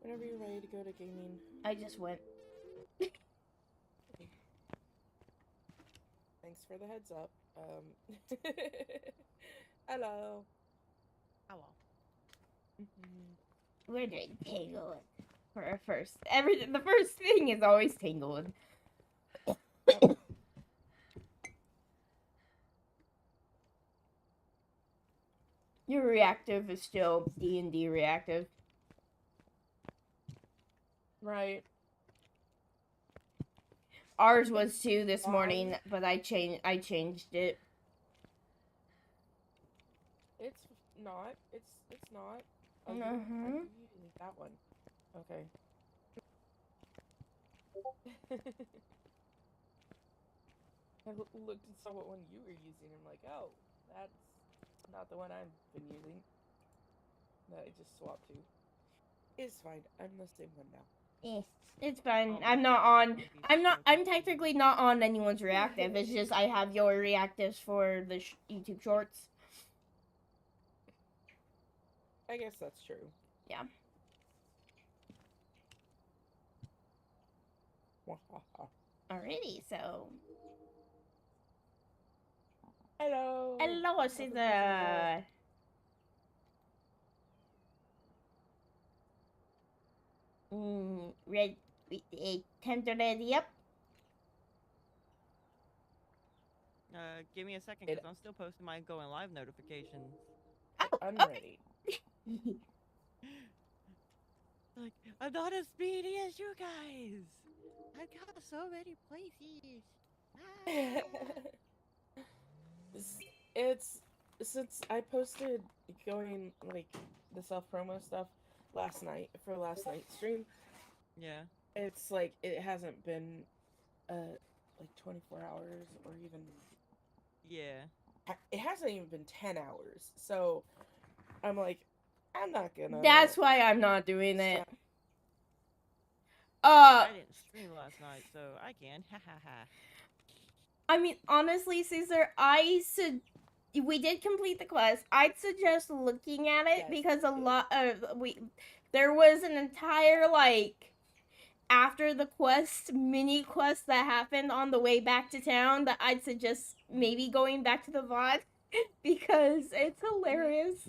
Whenever you're ready to go to gaming. I just went. Thanks for the heads up. Hello. Hello. We're doing Tanglewood for our first. The first thing is always Tanglewood. Yep. Your reactive is still D&D reactive. Right. Ours was too this morning, but I changed it. It's not. It's not. Oh, Mm-hmm. you need that one. Okay. I looked and saw what one you were using. I'm like, oh, that's not the one I've been using. That I just swapped to. It's fine. I'm the same one now. It's fine. Oh, I'm not on. I'm technically not on anyone's reactive. It's just I have your reactives for the YouTube shorts. I guess that's true. Yeah. Alrighty, so. Hello. Hello, Caesar. Red. Time to ready up. Give me a second, because I'm still posting my going live notifications. Oh, I'm okay. ready. Like, I'm not as speedy as you guys. I've got so many places. It's since I posted going like the self promo stuff last night for last night's stream. Yeah. It's like it hasn't been like 24 hours or even. Yeah. It hasn't even been 10 hours. So I'm like, I'm not gonna. That's why I'm not doing it. I didn't stream last night, so I can. Ha ha ha. I mean, honestly, Caesar, we did complete the quest. I'd suggest looking at it because there was an entire after the quest mini quest that happened on the way back to town that I'd suggest maybe going back to the VOD because it's hilarious.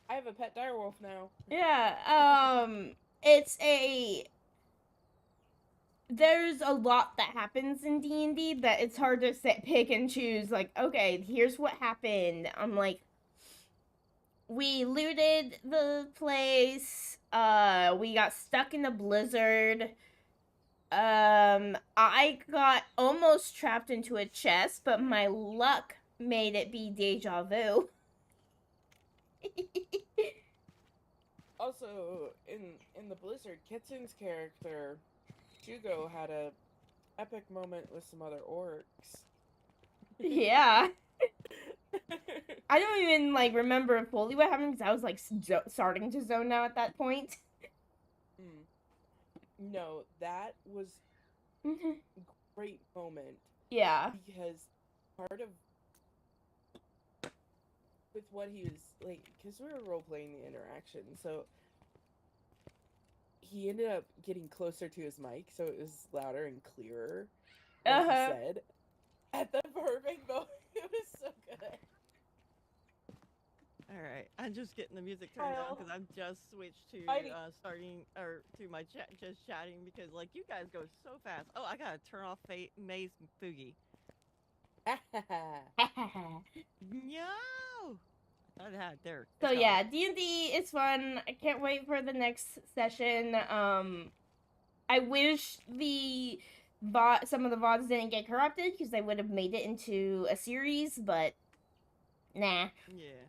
I have a pet direwolf now. Yeah, there's a lot that happens in D&D that it's hard to pick and choose, like, okay, here's what happened. I'm like, we looted the place, we got stuck in a blizzard, I got almost trapped into a chest, but my luck made it be deja vu. Also, in the blizzard, Kitsun's character Shugo had a epic moment with some other orcs. Yeah. I don't even remember fully what happened because I was starting to zone out at that point. No, that was a great moment. Yeah. Because part of with what he was like, because we were role playing the interaction, so he ended up getting closer to his mic, so it was louder and clearer. What he said at the perfect moment. It was so good. Alright, I'm just getting the music turned down because I've just switched to starting to my chat, just chatting because you guys go so fast. Oh, I gotta turn off Maze Boogie. No. I had there. So yeah, D&D is fun. I can't wait for the next session. I wish some of the VODs didn't get corrupted because they would have made it into a series, but nah. Yeah.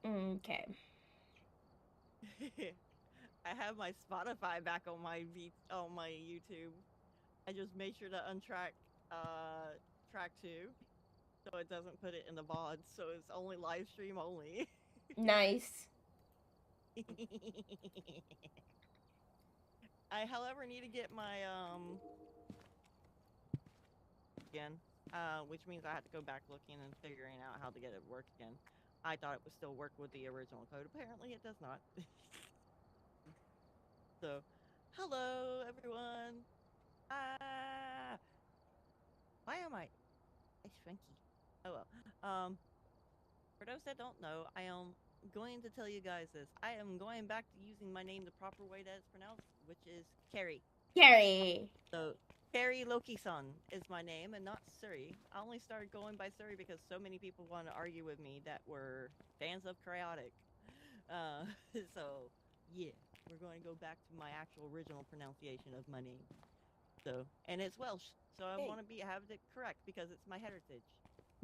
Okay. I have my Spotify back on my YouTube. I just made sure to untrack track 2 so it doesn't put it in the VOD, so it's only live stream only. Nice. I however need to get my again. which means I had to go back looking and figuring out how to get it to work again. I thought it would still work with the original code. Apparently, it does not. So, hello everyone. Ah, why am I? It's funky. Oh well. For those that don't know, I am going to tell you guys this. I am going back to using my name the proper way that it's pronounced, which is Carrie. Carrie. So, Carrie Loki-san is my name and not Suri. I only started going by Suri because so many people wanted to argue with me that were fans of Chaotic. So, yeah, we're going to go back to my actual original pronunciation of my name. So, and it's Welsh, so I want to have it correct because it's my heritage.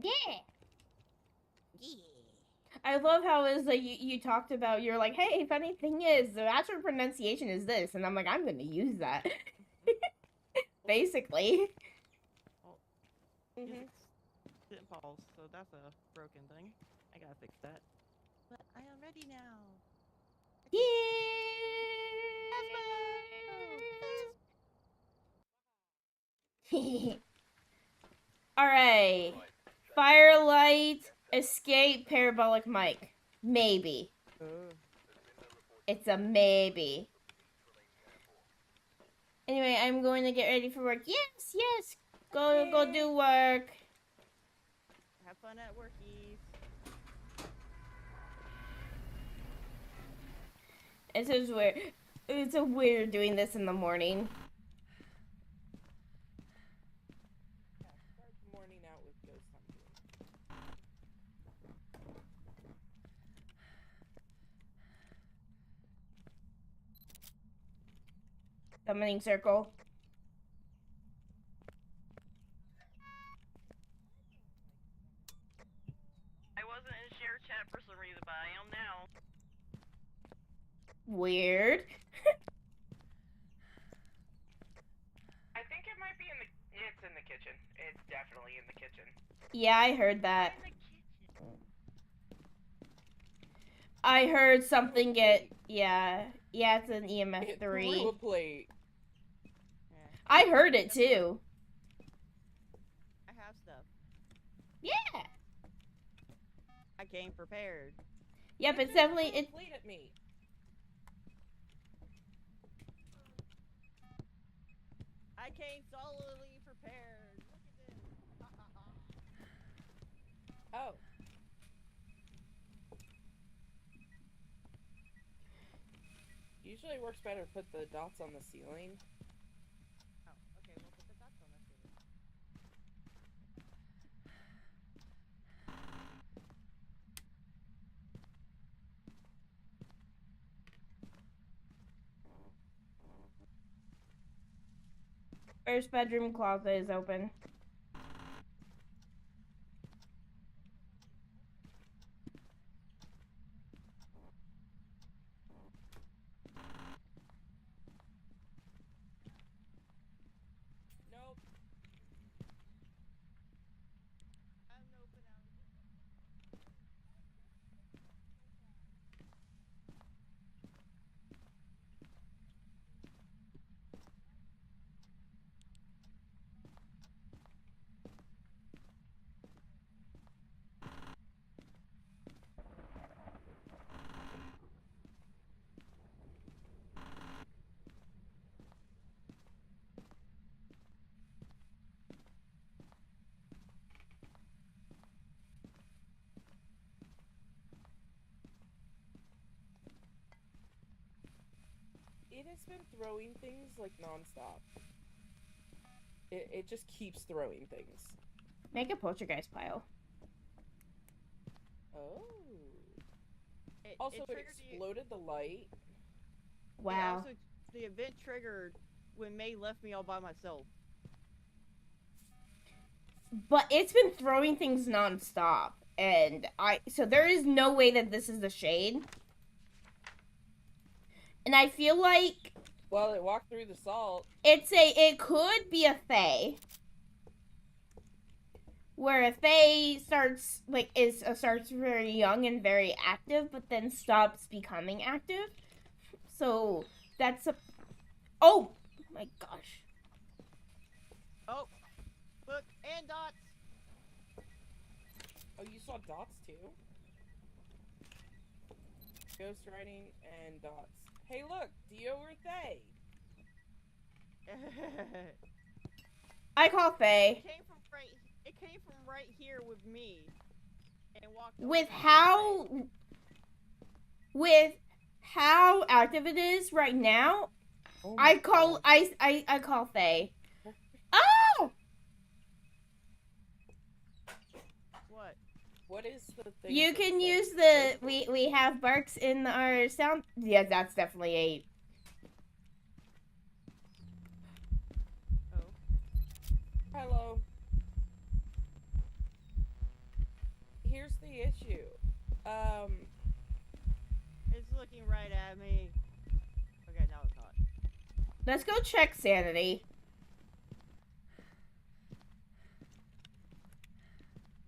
Yeah. Yeah. I love how is that you talked about, you're like, hey, funny thing is, the actual pronunciation is this, and I'm like, I'm gonna use that. Basically. Well, didn't pause, so that's a broken thing. I gotta fix that. But I am ready now. Yeah. Alright. Firelight, escape, parabolic mic. Maybe. It's a maybe. Anyway, I'm going to get ready for work. Yes, yes. Go do work. Have fun at workies. This is weird. It's a weird doing this in the morning. Yeah, start the morning out with ghost hunting. Summoning circle. I wasn't in share chat for some reason, but I am now. Weird. I think it might be in the. It's in the kitchen. It's definitely in the kitchen. Yeah, I heard that. In the kitchen. I heard something get. Yeah. Yeah, it's an EMF It 3. threw a plate. Yeah. I heard it too. I have stuff. Yeah. I came prepared. Yep, It it's threw a definitely. It, plate at me. I came solidly prepared. Look at this. Oh. Usually it works better to put the dots on the ceiling. Oh, okay, we'll put the dots on the ceiling. first bedroom closet is open. Nope. I'm open out. It has been throwing things like nonstop. It just keeps throwing things. Make a poltergeist pile. Oh. Also, it exploded the light. Wow. The event triggered when May left me all by myself. But it's been throwing things nonstop. And so there is no way that this is the shade. And I feel like Well, it walked through the salt. it could be a fae. Where a fae starts starts very young and very active, but then stops becoming active. So that's a. Oh my gosh. Oh, look, and dots. dots too. Ghost writing and dots. Hey, look, Dio or Thay. I call Faye. It came from right here with me, and walked. With over how active it is right now, Oh I my call God. I call Faye. Oh! What? What is the thing? You for can Thay? use the we have barks in our sound. Yeah, that's definitely a. Oh. Hello. Here's the issue. It's looking right at me. Okay, now it's not. Let's go check sanity.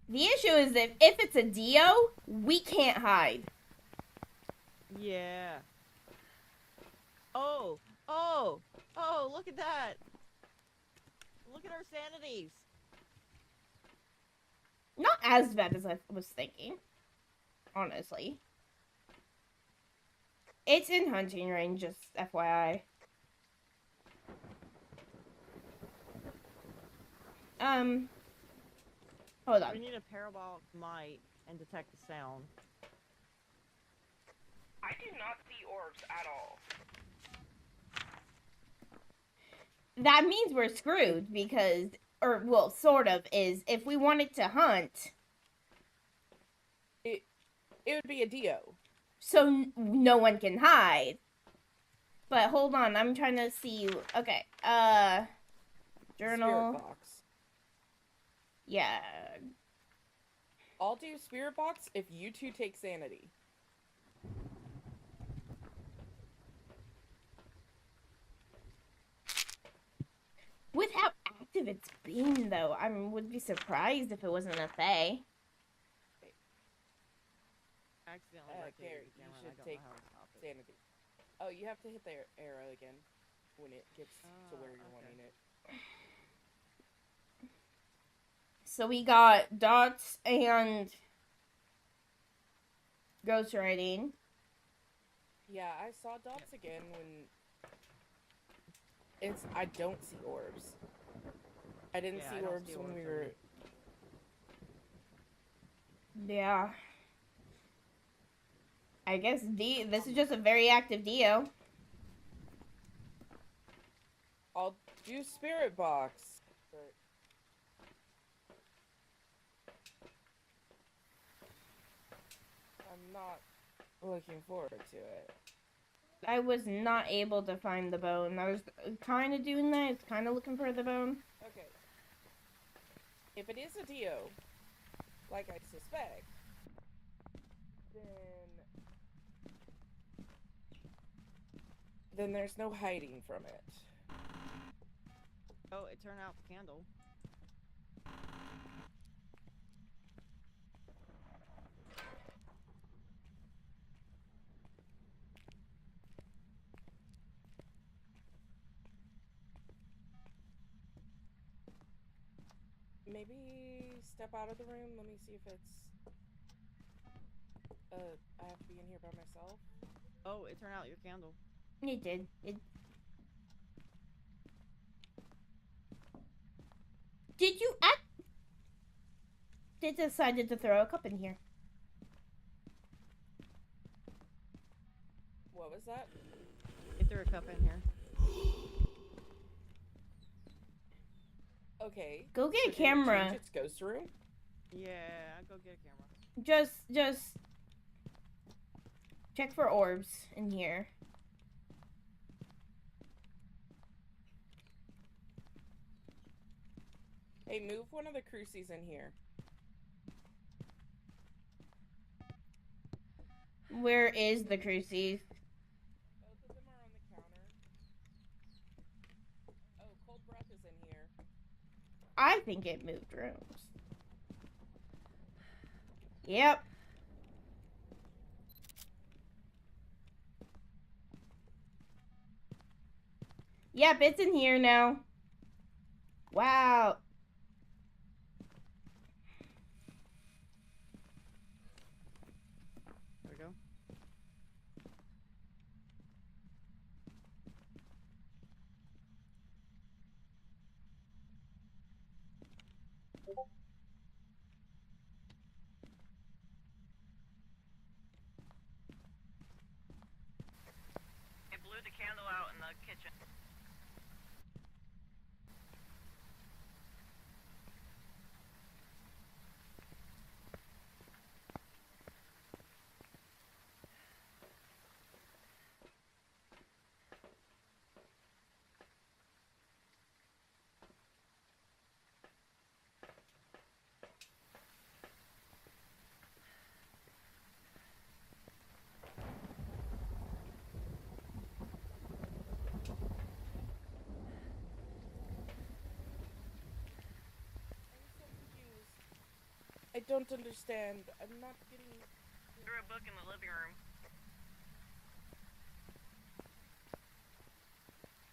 The issue is that if it's a Dio, we can't hide. Yeah. Oh, look at that. Look at our sanities. Not as bad as I was thinking, honestly. It's in hunting range, just FYI. Hold on. We need a parabolic mic and detect the sound. I do not see orbs at all. That means we're screwed because, or well, sort of is. If we wanted to hunt, It would be a Dio. so no one can hide. But hold on, I'm trying to see. Okay, journal. Spirit box. Yeah. I'll do spirit box if you two take sanity. With how active it's been, though, I would be surprised if it wasn't a Fae. I accidentally rotated Gary, the you camera and I should don't take know how to stop it. sanity. Oh, you have to hit the arrow again when it gets to where you're wanting it. So we got dots and ghost writing. Yeah, I saw dots again when I don't see orbs. I didn't Yeah, see I don't orbs see when we orbs were. Yeah. I guess this is just a very active Dio. I'll do spirit box. But I'm not looking forward to it. I was not able to find the bone. I was kind of doing that. It's kind of looking for the bone. Okay. If it is a Dio, like I suspect, then there's no hiding from it. Oh, it turned out the candle. Maybe step out of the room. Let me see if it's. I have to be in here by myself. Oh, it turned out your candle. It did. Did you They decided to throw a cup in here. What was that? It threw a cup in here. Okay. Go get a did it camera. change its ghost room? Yeah, I'll go get a camera. Just check for orbs in here. Hey, move one of the crucies in here. Where is the crucifix? Both of them are on the counter. Oh, cold breath is in here. I think it moved rooms. Yep. Yep, it's in here now. Wow. I blew the candle out in the kitchen. I don't understand. I'm not getting. Threw a book in the living room.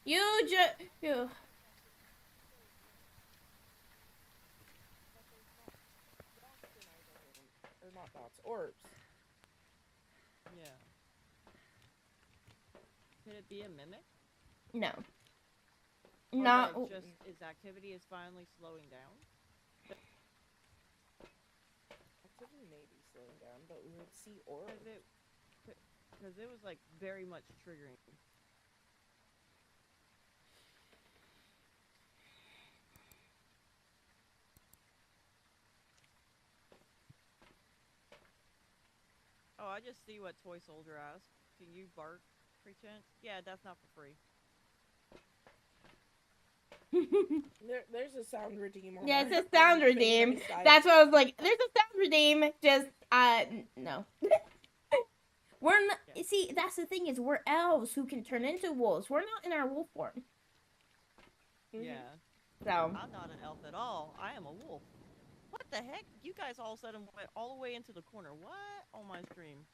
You. Or not dots, orbs. Yeah. Could it be a mimic? No. Or Not. that just its activity is finally slowing down? Activity may be slowing down, but we would see orbs. Because it was like very much triggering. Oh, I just see what Toy Soldier asked. Can you bark, pre-chance? Yeah, that's not for free. There's a sound redeem on Yeah, our, it's a sound redeem. That's what I was like. There's a sound redeem. Just no. We're not. Yeah. See, that's the thing is we're elves who can turn into wolves. We're not in our wolf form. Yeah. So I'm not an elf at all. I am a wolf. What the heck? You guys all of a sudden went all the way into the corner. What? On my stream.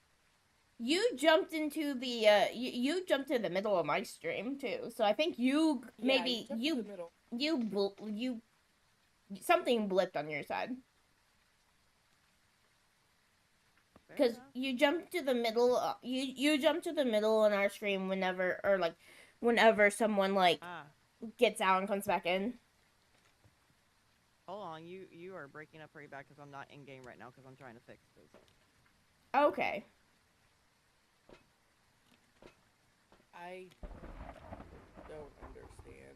you jumped into the you jumped in the middle of my stream too. So I think you maybe you in the middle. you something blipped on your side. Because you jump to the middle, you jump to the middle in our stream whenever someone gets out and comes back in. Hold on, you are breaking up pretty bad because I'm not in game right now because I'm trying to fix this. Okay. I don't understand.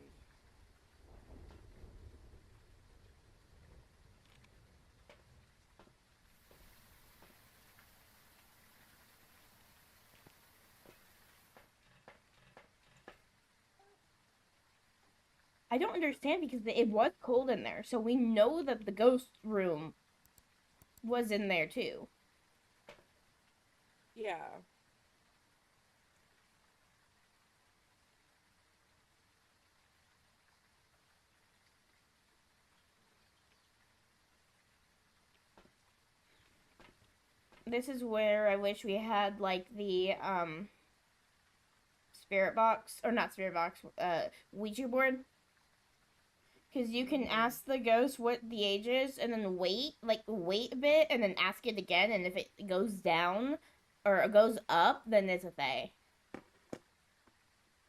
I don't understand because it was cold in there, so we know that the ghost room was in there too. Yeah. This is where I wish we had like the spirit box, or not spirit box, Ouija board. Because you can ask the ghost what the age is and then wait a bit and then ask it again, and if it goes down or it goes up, then it's a fae.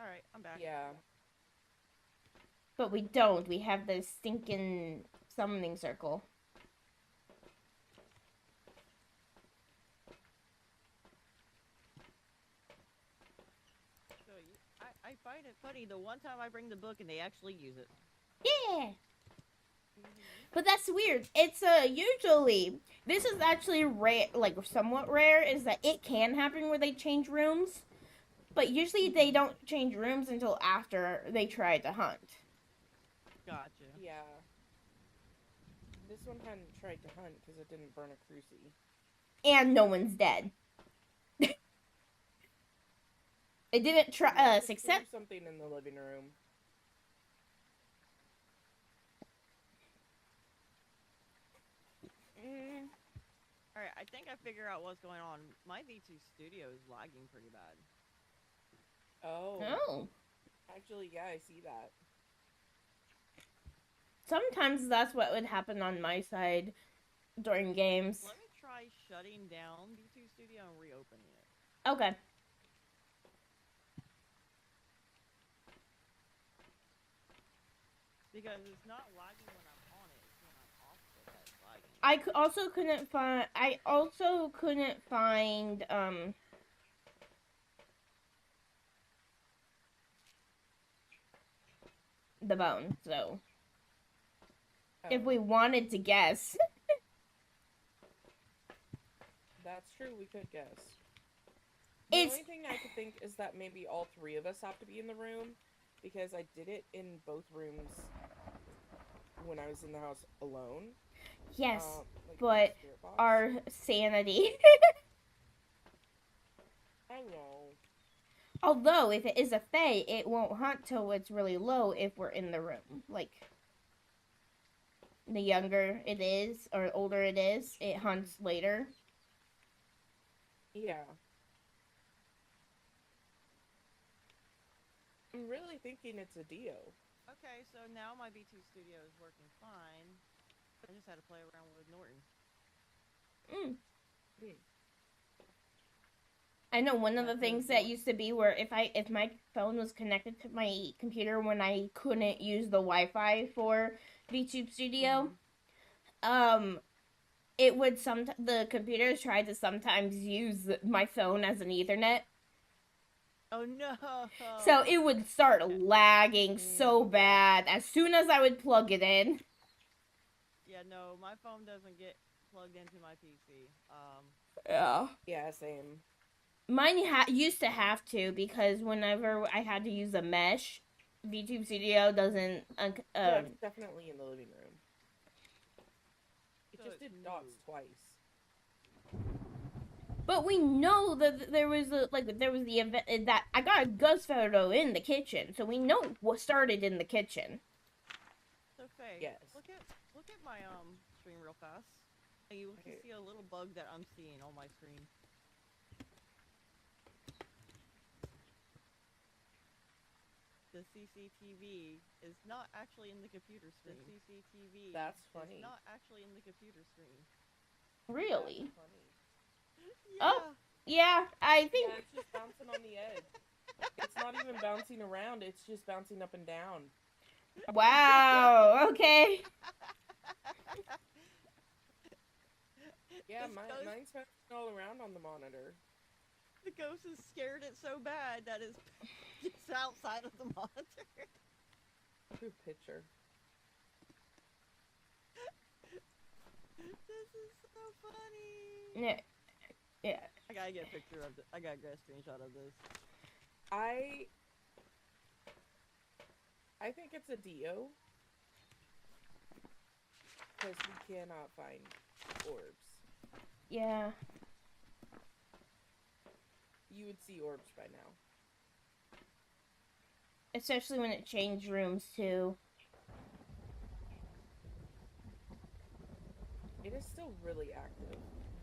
Alright, I'm back. Yeah. But we don't. We have this stinking summoning circle. So I find it funny the one time I bring the book and they actually use it. Yeah. But that's weird. It's usually this is actually rare, like somewhat rare, is that it can happen where they change rooms, but usually they don't change rooms until after they try to hunt. Gotcha. Yeah. This one hadn't tried to hunt because it didn't burn a cruci. And no one's dead. It didn't try success. Something in the living room. Alright, I think I figured out what's going on. My V2 Studio is lagging pretty bad. Oh. Actually, yeah, I see that. Sometimes that's what would happen on my side during games. Let me try shutting down V2 Studio and reopening it. Okay. Because it's not lagging when I'm on it, it's when I'm off it. also couldn't find. The bone. So if we Oh, wanted to guess, that's true. We could guess. The it's only thing I could think is that maybe all three of us have to be in the room because I did it in both rooms when I was in the house alone. yes, Like in the but spirit box. our sanity. I know. Although if it is a fae, it won't hunt till it's really low if we're in the room. Like the younger it is or older it is, it hunts later. Yeah. I'm really thinking it's a Dio. Okay, so now my V2 Studio is working fine. I just had to play around with Norton. I know one of the things that used to be where if my phone was connected to my computer when I couldn't use the Wi-Fi for VTube Studio, it would the computers tried to sometimes use my phone as an Ethernet. Oh no! So it would start lagging so Yeah. bad as soon as I would plug it in. Yeah, no, my phone doesn't get plugged into my PC. Yeah. Yeah, same. Mine used to have to because whenever I had to use a mesh, VTube Studio doesn't. Yeah, it's definitely in the living room. It So just it's did dots moved. twice. But we know that there was the event that I got a ghost photo in the kitchen, so we know what started in the kitchen. So Faye, Yes. look at my screen real fast. And you can see a little bug that I'm seeing on my screen. The CCTV is not actually in the computer screen. The CCTV That's funny. is not actually in the computer screen. Really? That's funny. Yeah. Oh, yeah. I think. Yeah, it's just bouncing on the edge. It's not even bouncing around. It's just bouncing up and down. Wow. Okay. Yeah, This mine's bouncing all around on the monitor. The ghost has scared it so bad that it's outside of the monitor. True picture. This is so funny. Yeah. Yeah. I gotta get a picture of it. I gotta get a screenshot of this. I think it's a Dio. Because we cannot find orbs. Yeah. You would see orbs by now. Especially when it changed rooms too. It is still really active.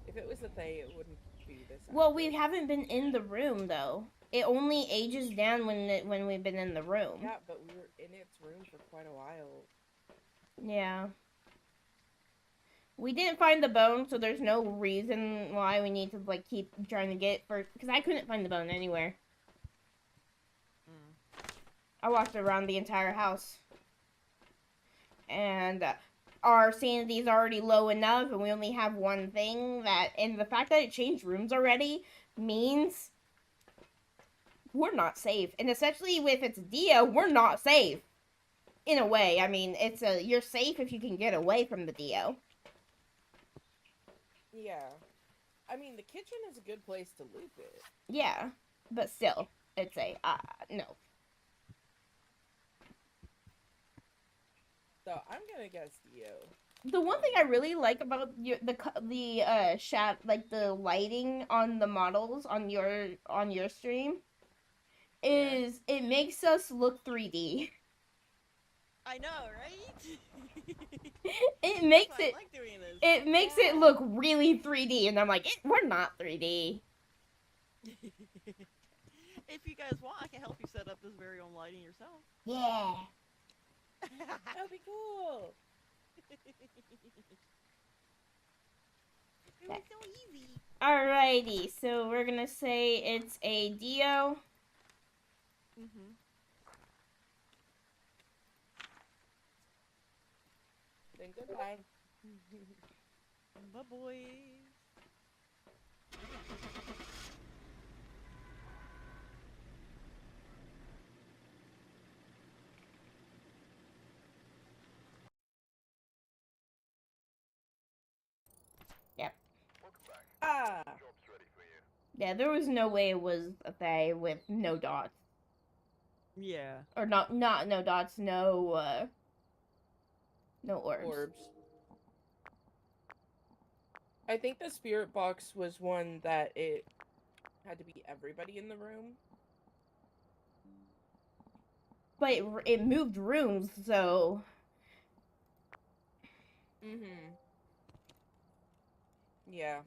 If it was a Thay, it wouldn't be this active. Well, we haven't been in the room though. It only ages down when we've been in the room. Yeah, but we were in its room for quite a while. Yeah. We didn't find the bone, so there's no reason why we need to like keep trying to get it first. Because I couldn't find the bone anywhere. I walked around the entire house, and our sanity is already low enough, and we only have one thing that. And the fact that it changed rooms already means we're not safe. And especially if it's Dio, we're not safe. In a way, I mean, you're safe if you can get away from the Dio. Yeah. I mean, the kitchen is a good place to loop it. Yeah, but still, it's no. So, I'm gonna guess Dio. The one thing I really like about the lighting on the models on your stream is it makes us look 3D. I know, right? It makes I like doing this. it makes it look really 3D, and I'm like, we're not 3D. If you guys want, I can help you set up this very own lighting yourself. Yeah. That'd be cool. It was so easy. Alrighty, so we're gonna say it's a Dio. Then goodbye. Bye, boys. Yep. Ah! Yeah, there was no way it was a Fae with no dots. Yeah. Or not no dots, no orbs. Orbs. I think the spirit box was one that it had to be everybody in the room. But it moved rooms, so... Mm-hmm. Yeah.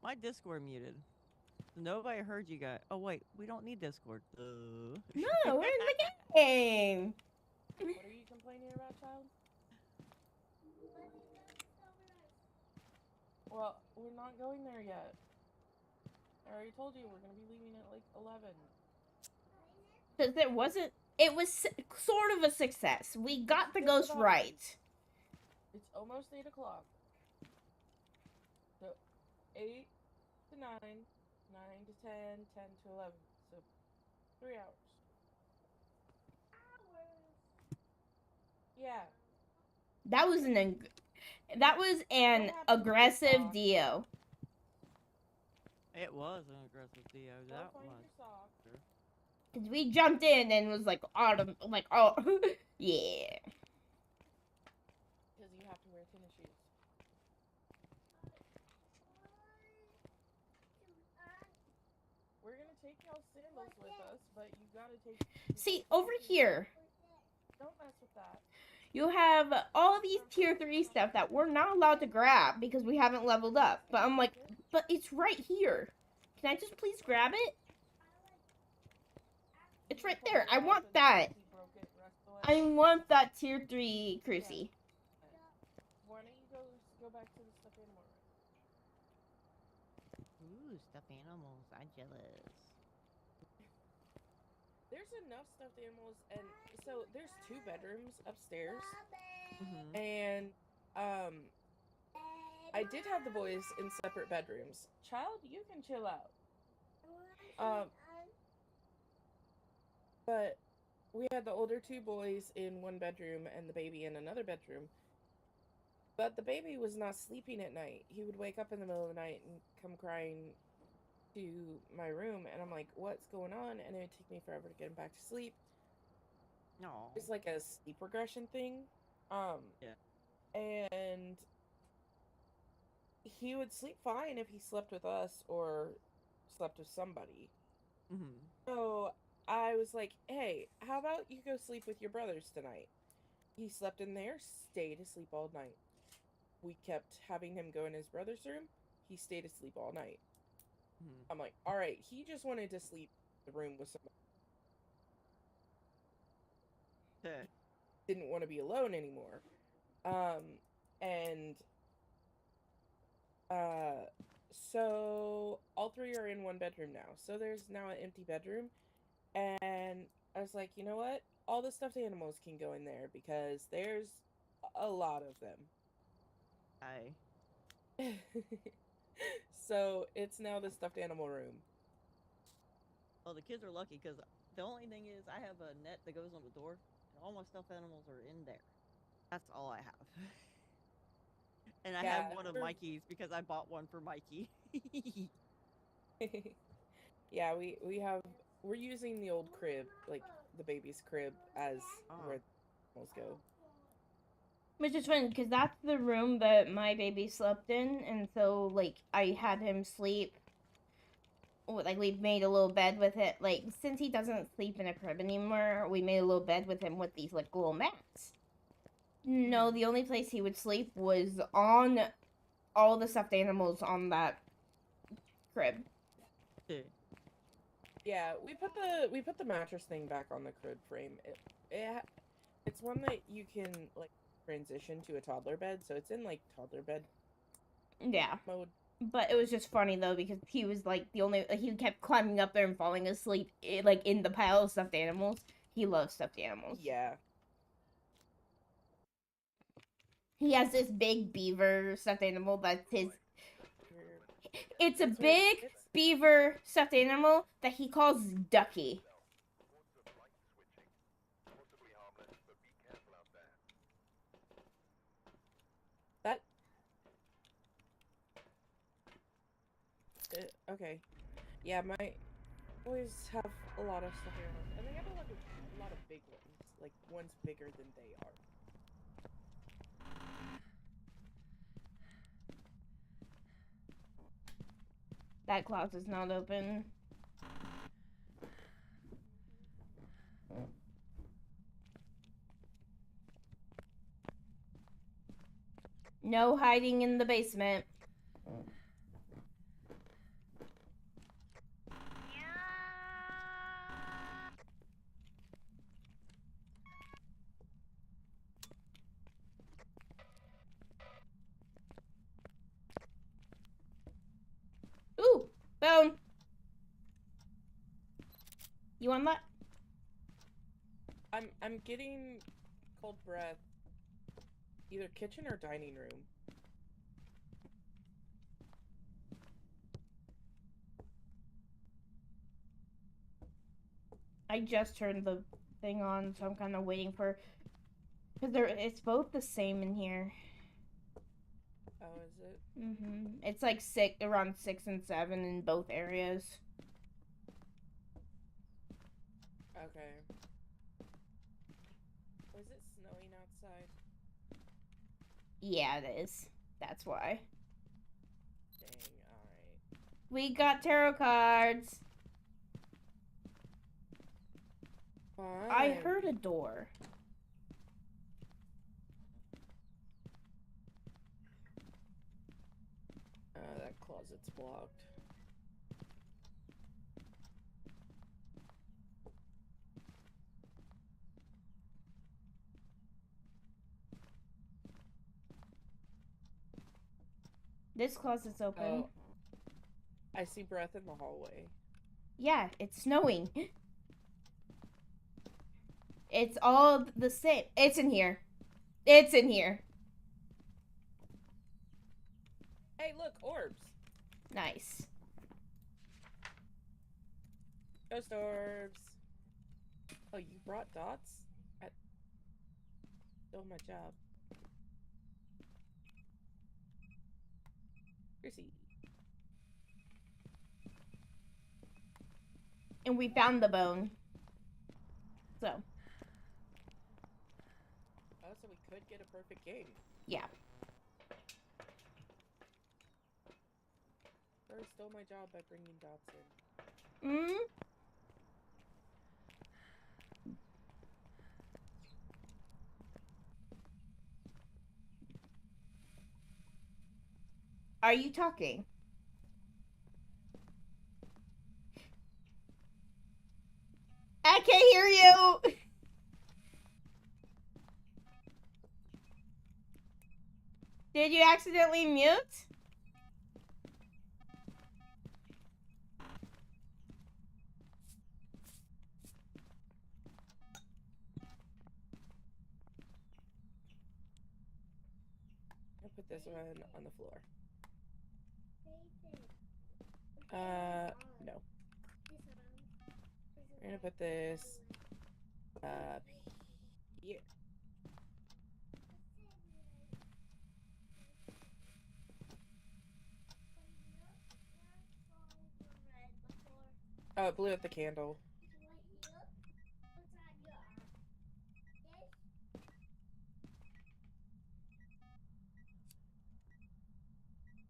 My Discord muted. Nobody heard you guys. Oh, wait. We don't need Discord. No, we're in the game! What are you complaining about, child? Well, we're not going there yet. I already told you we're gonna be leaving at like 11. Because it wasn't... It was sort of a success. We got the ghost right. It's almost 8 o'clock. So, 8 to 9, 9 to 10, 10 to 11. So, 3 hours. Yeah. That was an aggressive Dio. It was an aggressive Dio. Go That find was. your socks. Cause we jumped in and was like, oh, yeah. Because you have to wear tennis shoes. We're gonna take y'all's sandals with us, but you gotta take... See, over here, Don't mess with that. you have all these tier 3 stuff that we're not allowed to grab because we haven't leveled up. But I'm like, but it's right here. Can I just please grab it? It's right there. I want that. I want that tier 3 crucie. Why don't you go back to the stuffed animal room? Ooh, stuffed animals. I'm jealous. There's enough stuffed animals, and so there's 2 bedrooms upstairs, Mm-hmm. and I did have the boys in separate bedrooms. Child, you can chill out. But we had the older 2 boys in one bedroom and the baby in another bedroom. But the baby was not sleeping at night. He would wake up in the middle of the night and come crying to my room, and I'm like, what's going on? And it would take me forever to get him back to sleep. No. It's like a sleep regression thing. Yeah. And he would sleep fine if he slept with us or slept with somebody. Mm-hmm. So I was like, hey, how about you go sleep with your brothers tonight? He slept in there, stayed asleep all night. We kept having him go in his brother's room. He stayed asleep all night. Mm-hmm. I'm like, all right, he just wanted to sleep in the room with somebody. Didn't want to be alone anymore. So all 3 are in one bedroom now. So there's now an empty bedroom. And I was like, you know what? All the stuffed animals can go in there because there's a lot of them. So it's now the stuffed animal room. Well, the kids are lucky because the only thing is I have a net that goes on the door, and all my stuffed animals are in there. That's all I have. And I have one of Mikey's because I bought one for Mikey. Yeah, we're using the old crib, like the baby's crib, as where the animals go. Which is funny because that's the room that my baby slept in, and so like I had him sleep. Like we made a little bed with it. Like since he doesn't sleep in a crib anymore, we made a little bed with him with these like little mats. No, the only place he would sleep was on all the stuffed animals on that crib. Yeah, we put the mattress thing back on the crib frame. It's one that you can like transition to a toddler bed, so it's in like toddler bed. Yeah. Mode. But it was just funny though because he was like he kept climbing up there and falling asleep like in the pile of stuffed animals. He loves stuffed animals. Yeah. He has this big beaver stuffed animal that's his. It's a That's where big it's- beaver stuffed animal that he calls Ducky. That. Okay. Yeah, my boys have a lot of stuffed animals, and they have a lot of big ones. Like one's bigger than they are. That closet is not open. No hiding in the basement. Ooh, bone. You want that? I'm getting cold breath. Either kitchen or dining room. I just turned the thing on, so I'm kind of waiting for. Because it's both the same in here. Oh, is it? It's like around 6 and 7 in both areas. Okay. Was it snowing outside? Yeah, it is. That's why. Dang, alright. We got tarot cards. Fine. I heard a door. That closet's blocked. This closet's open. Oh. I see breath in the hallway. Yeah, it's snowing. It's all the same. It's in here. It's in here. Hey, look, orbs. Nice. Ghost orbs. Oh, you brought dots? Stole my job. Chrissy. And we found the bone. So. Oh, so we could get a perfect game. Yeah. Or stole my job by bringing dots in. Are you talking? I can't hear you! Did you accidentally mute? I'll put this one on the floor. No. We're gonna put this up here. Oh, it blew out the candle.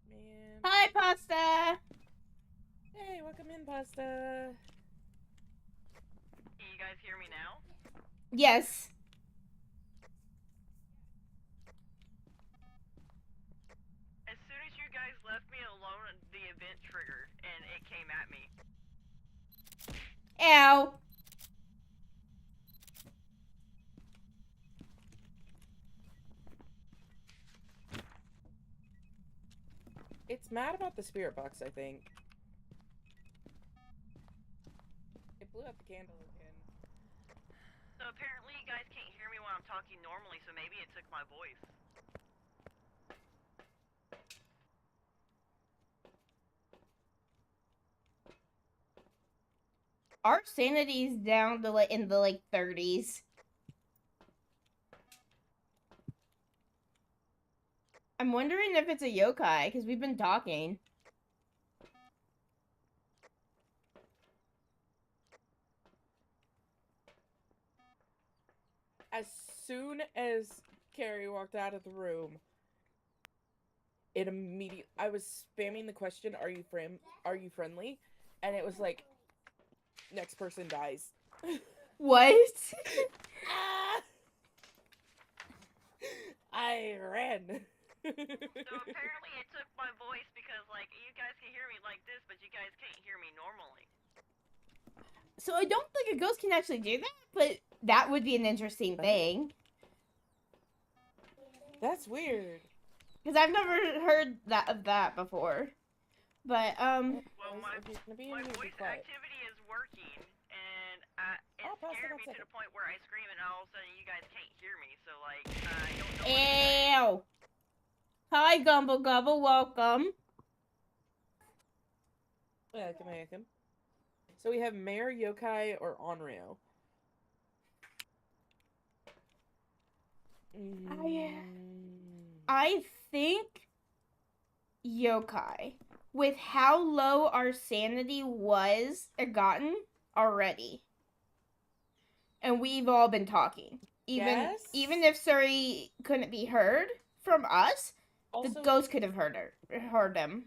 Man. Hi, Pasta! Hey, welcome in, Pasta. Can you guys hear me now? Yes. As soon as you guys left me alone, the event triggered and it came at me. Ow. It's mad about the spirit box, I think. It blew out the candle again. So apparently you guys can't hear me when I'm talking normally, so maybe it took my voice. Our sanity's down to like in the like 30s. I'm wondering if it's a yokai, because we've been talking. As soon as Carrie walked out of the room, it immediately I was spamming the question, are you friendly? And it was like, next person dies. What? Ah! I ran. So apparently it took my voice because, like, you guys can hear me like this, but you guys can't hear me normally. So I don't think a ghost can actually do that, but that would be an interesting thing. That's weird. Because I've never heard of that before. But, Well, my voice activity is working, and it scared me to the point where I scream, and all of a sudden you guys can't hear me, so, like, I don't know. Ew! Hi, Gumble Gobble, welcome. Welcome. So we have Mayor, Yokai, or Onryo. I think yokai. With how low our sanity was gotten already. And we've all been talking. Even if Suri couldn't be heard from us, also, the ghost could have heard him.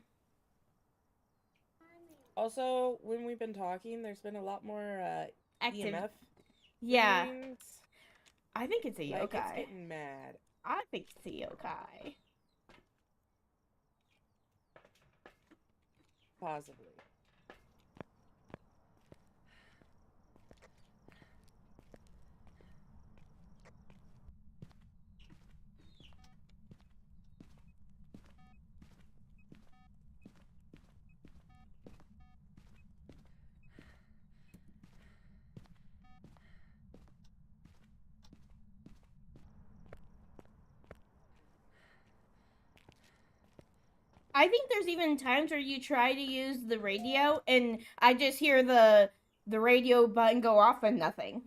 Also, when we've been talking, there's been a lot more EMF. Yeah. Readings. I think it's a yokai. Like, it's getting mad. I think it's a yokai. Possibly. I think there's even times where you try to use the radio and I just hear the radio button go off and nothing.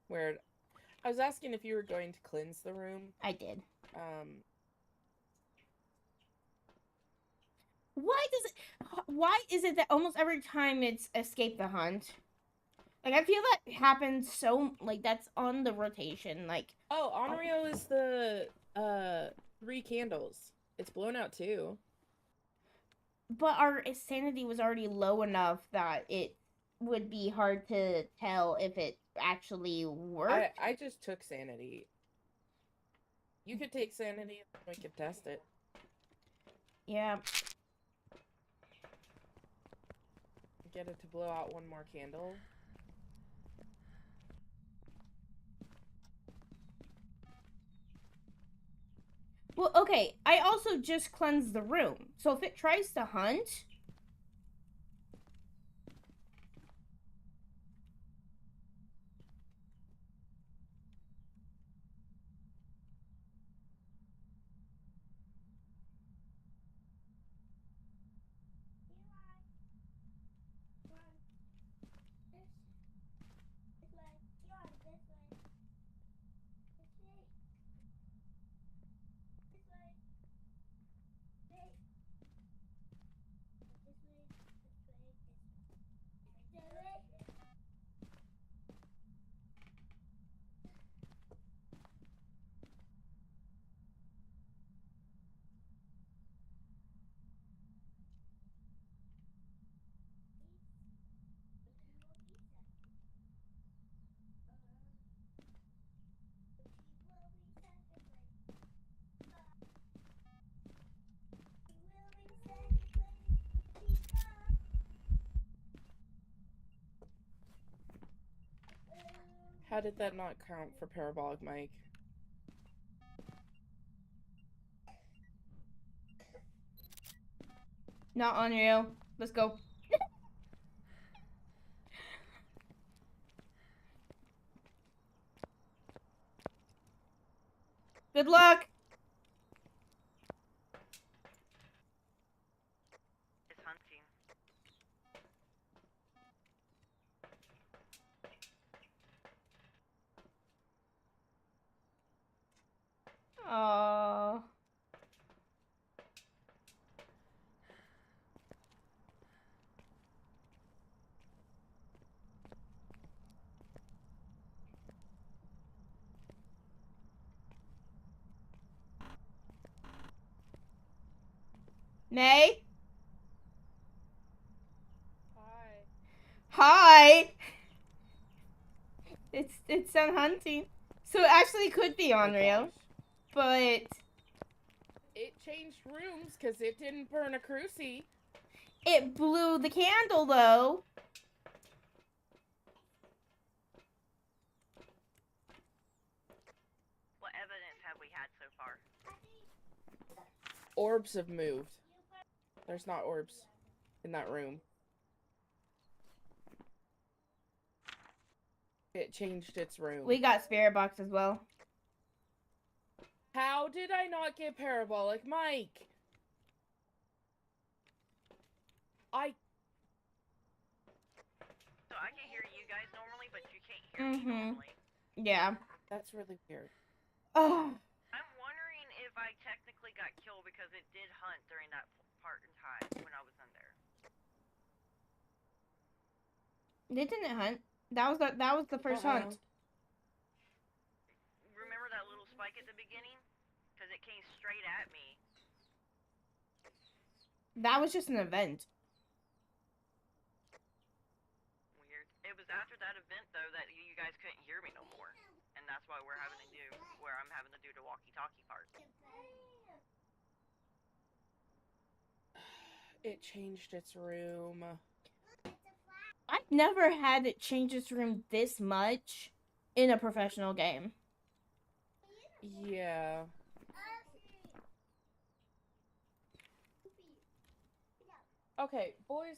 Weird. I was asking if you were going to cleanse the room. I did. Why is it that almost every time it's escape the hunt? Like, I feel that happens so, like, that's on the rotation, like... Oh, Onryo is the, 3 candles. It's blown out, too. But our sanity was already low enough that it would be hard to tell if it actually worked. I just took sanity. You could take sanity and we could test it. Yeah. Get it to blow out one more candle. Well, okay, I also just cleansed the room. So if it tries to hunt... How did that not count for parabolic mic? Not unreal. Let's go. Good luck! It's hunting. May? Hi. Hi! It's Sun Hunting. So it actually could be Unreal. Gosh. But It changed rooms because it didn't burn a crucie. it blew the candle though. What evidence have we had so far? Orbs have moved. There's not orbs in that room. It changed its room. We got Spirit Box as well. How did I not get Parabolic Mike? So I can hear you guys normally, but you can't hear me normally. Yeah. That's really weird. Oh. I'm wondering if I technically got killed because it did hunt during that part in time when I was in there. It didn't hunt. That was the first hunt. Remember that little spike at the beginning? Because it came straight at me. That was just an event. Weird. It was after that event though that you guys couldn't hear me no more, and that's why I'm having to do the walkie-talkie part. It changed its room. I've never had it change its room this much in a professional game. Yeah. Okay, boys.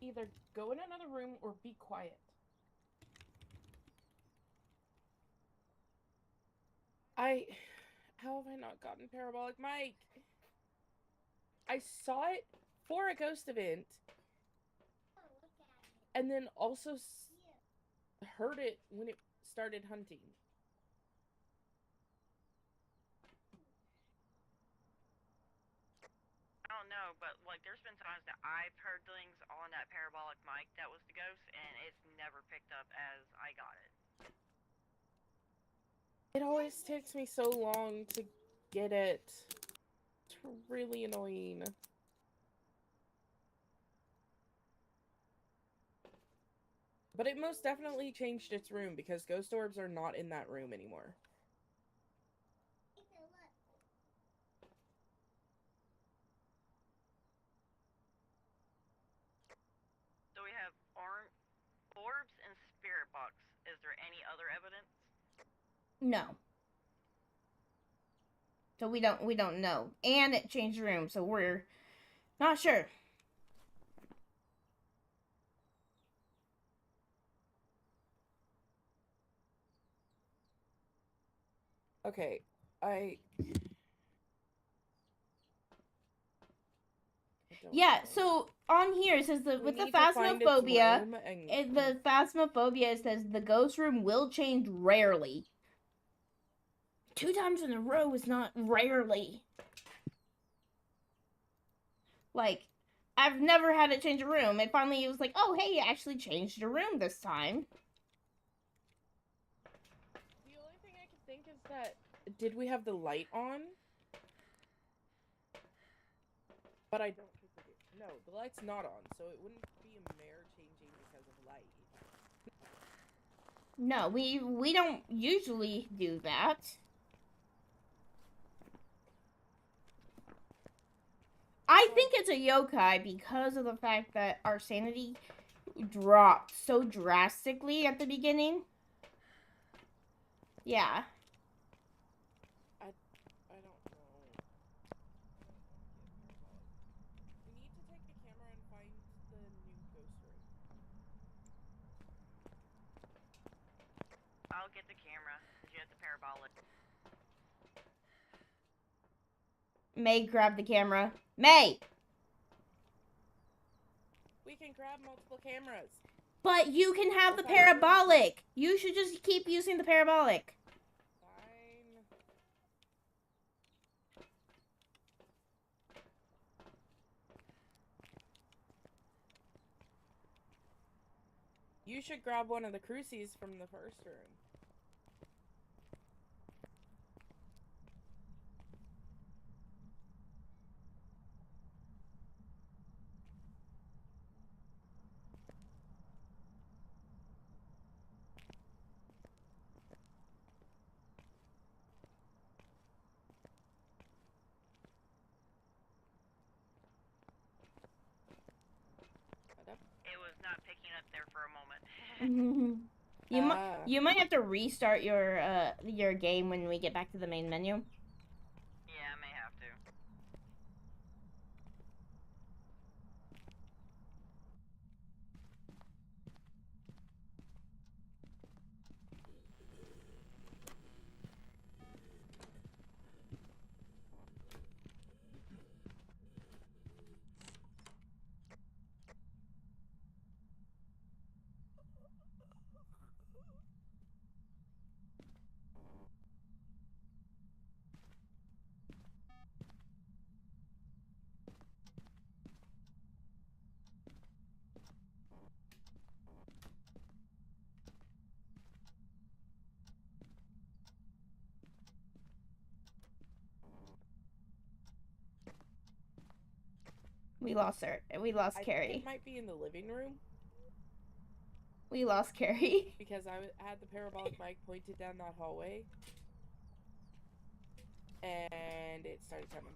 Either go in another room or be quiet. How have I not gotten Parabolic Mike? I saw it for a ghost event. And then also heard it when it started hunting. I don't know, but like there's been times that I've heard things on that parabolic mic that was the ghost, and it's never picked up as I got it. It always takes me so long to get it. It's really annoying. But it most definitely changed its room because ghost orbs are not in that room anymore. So we have orbs and spirit box. Is there any other evidence? No. So we don't know. And it changed room, so we're not sure. Okay, Yeah, so on here it says with the phasmophobia, it says the ghost room will change rarely. 2 times in a row is not rarely. Like, I've never had it change a room. It finally was like, oh, hey, it actually changed a room this time. The only thing I can think is that, did we have the light on? But I don't think we did. No, the light's not on, so it wouldn't be a mare changing because of light. No, we don't usually do that. I think it's a yokai because of the fact that our sanity dropped so drastically at the beginning. Yeah. I don't know. We need to take the camera and find the new ghost room. I'll get the camera. You have the parabolic. May grab the camera. May! We can grab multiple cameras. But you can have the parabolic. You should just keep using the parabolic. Fine. You should grab one of the crucies from the first room. not picking up there for a moment. You might have to restart your game when we get back to the main menu. Yeah, I may have to. We lost her. We lost I Carrie. think it might be in the living room. We lost Carrie. Because I had the parabolic mic pointed down that hallway. And it started coming.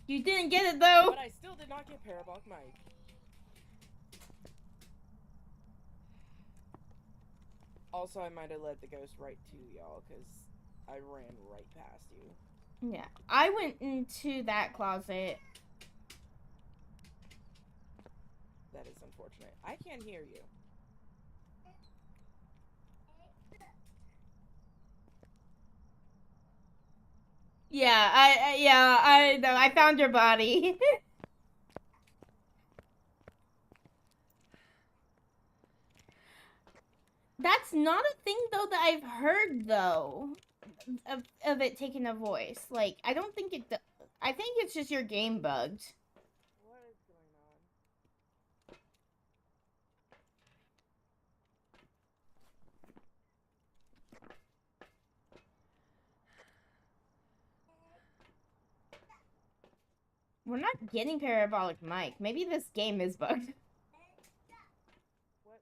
You didn't get it though. But I still did not get parabolic mic. Also, I might have led the ghost right to y'all because I ran right past you. Yeah, I went into that closet. That is unfortunate. I can't hear you. Yeah, I know. I found your body. That's not a thing though that I've heard though of it taking a voice. Like I don't think it. I think it's just your game bugged. What is going on? We're not getting parabolic mic. Maybe this game is bugged. What?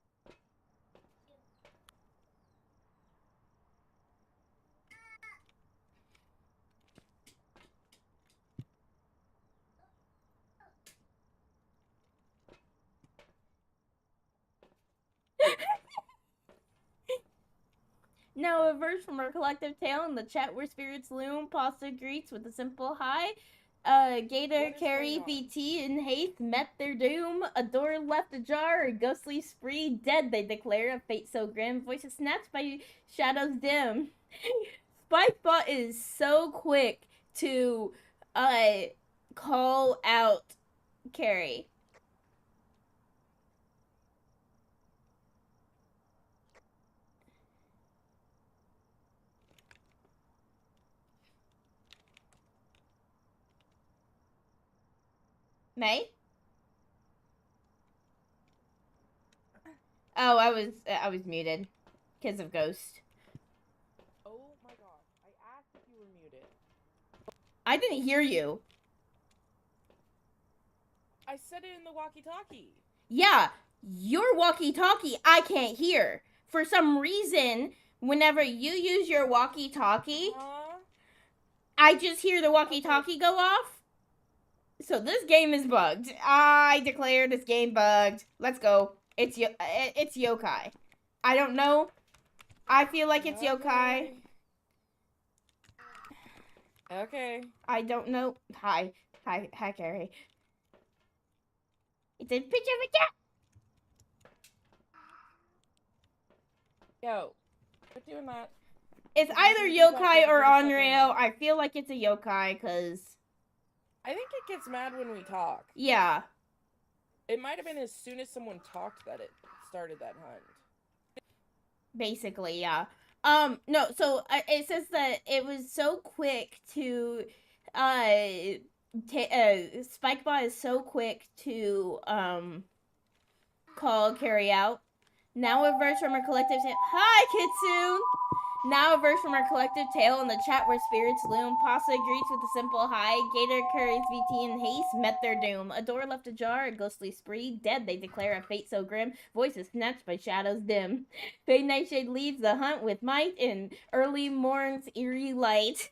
Now a verse from our collective tale in the chat where spirits loom. Pasta greets with a simple hi. Gator, Carrie, VT, and Haith met their doom. A door left ajar, a ghostly spree. Dead, they declare, a fate so grim. Voices snatched by shadows dim. Spikebot is so quick to call out Carrie. May? Oh, I was muted because of Ghost. Oh my gosh. I asked if you were muted. I didn't hear you. I said it in the walkie-talkie. Yeah, your walkie-talkie I can't hear. For some reason, whenever you use your walkie-talkie, I just hear the walkie-talkie go off. So this game is bugged. I declare this game bugged. Let's go. It's yokai. I don't know. I feel like it's yokai. Okay. I don't know. Hi, Carrie. It's a picture of a cat. Yo, quit doing that. It's either yokai or Onryo. I feel like it's a yokai because I think it gets mad when we talk. Yeah. It might have been as soon as someone talked that it started that hunt. Basically, yeah. No, so it says that it was so quick to, Spikebot is so quick to, call Carrie out. Now a verse from our collective tale. Hi, Kitsune! Now a verse from our collective tale in the chat where spirits loom. Pasta greets with a simple hi. Gator, Curry's VT, and Haste met their doom. A door left ajar, a ghostly spree. Dead, they declare a fate so grim. Voices snatched by shadows dim. Fade Nightshade leads the hunt with might in early morn's eerie light.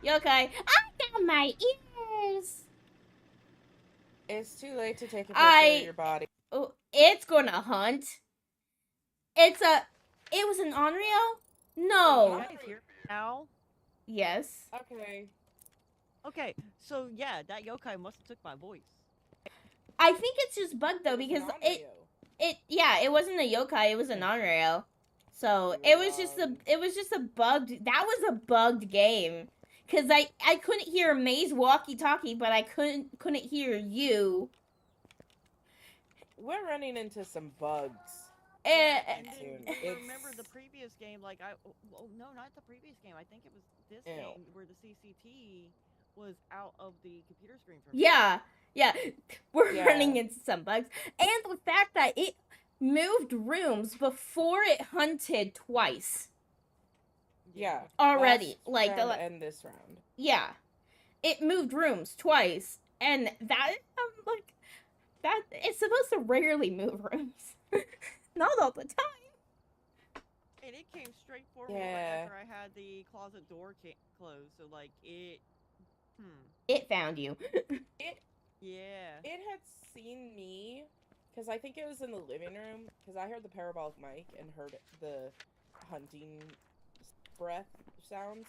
yokai. I got my ears. It's too late to take a picture of your body. Oh, it's gonna hunt. It was an Onryo? No. You guys hear now? Yes. Okay. Okay, so yeah, that yokai must have took my voice. I think it's just bugged though It was because an it wasn't a yokai, it was an Onryo. So it was just a bugged. That was a bugged game. Cause I couldn't hear May's walkie-talkie, but I couldn't hear you. We're running into some bugs. And soon. then It's- remember the previous game, like no, not the previous game. I think it was this Ew. game where the CCT was out of the computer screen for me. Yeah. We're Yeah. running into some bugs. And the fact that it moved rooms before it hunted twice. Yeah. Already. Last round and this round. Yeah. It moved rooms twice. And that, that, it's supposed to rarely move rooms. Not all the time. And it came straight for me Yeah. after I had the closet door closed. So like it. It found you. Yeah. It had seen me, because I think it was in the living room, because I heard the parabolic mic and heard the hunting breath sounds.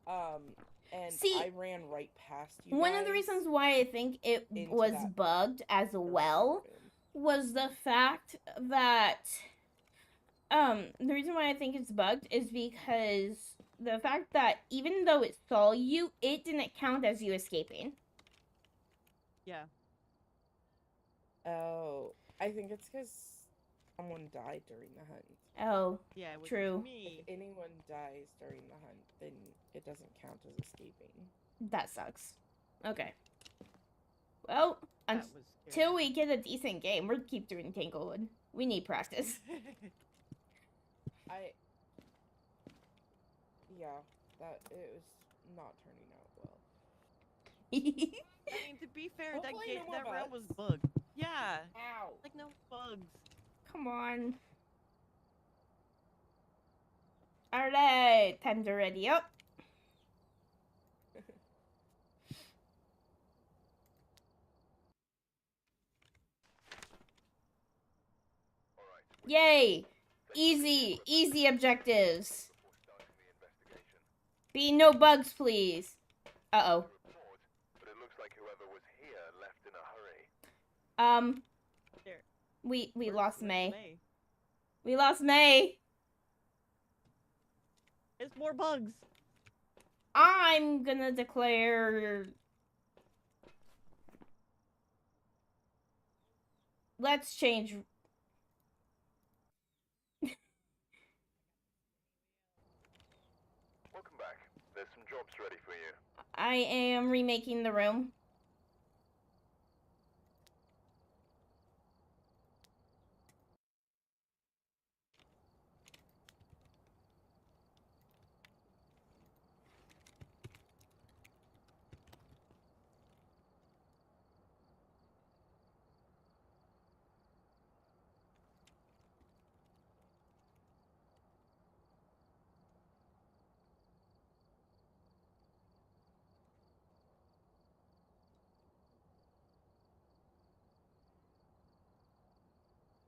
And See, I ran right past you One of the guys reasons why I think it into was that bugged as well room. was the fact that the reason why I think it's bugged is because the fact that even though it saw you, it didn't count as you escaping. Yeah. Oh, I think it's because someone died during the hunt. Oh, Yeah. It was True. Me. If anyone dies during the hunt, then it doesn't count as escaping. that sucks. Okay. Well, That was until we get a decent game, we'll keep doing Tanglewood. We need practice. Yeah, that it was not turning out well. I mean, to be fair, Hopefully no more that round was bugs. bugged. Yeah. Ow! Like no bugs. Come on. Alright, time to ready up. Yay! Easy objectives. Be no bugs, please. Uh-oh. But it looks like whoever was here left in a hurry. There. We Where's- lost where's May. We lost May. It's more bugs. I'm gonna declare. Let's change. Welcome back. There's some jobs ready for you. I am remaking the room.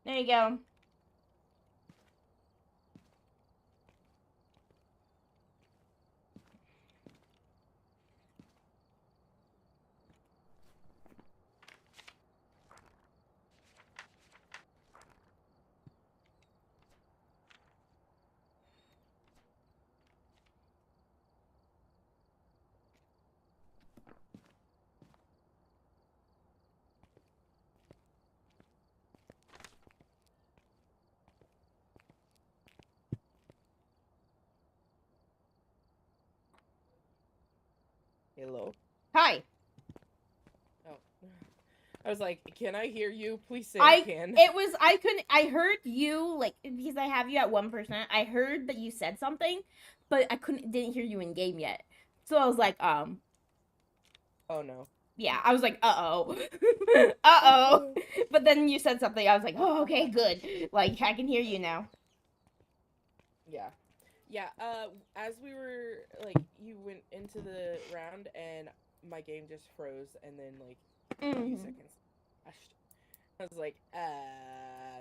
There you go. Hello. Hi. Oh. I was like, can I hear you? Please say I I can. I heard you, like, because I have you at 1%. I heard that you said something, but I didn't hear you in game yet. So I was like, Oh no. yeah, I was like, uh-oh. Uh-oh. But then you said something, I was like, oh, okay, good. Like, I can hear you now. Yeah. Yeah, as we were, you went into the round and my game just froze and then, a few seconds. I was like,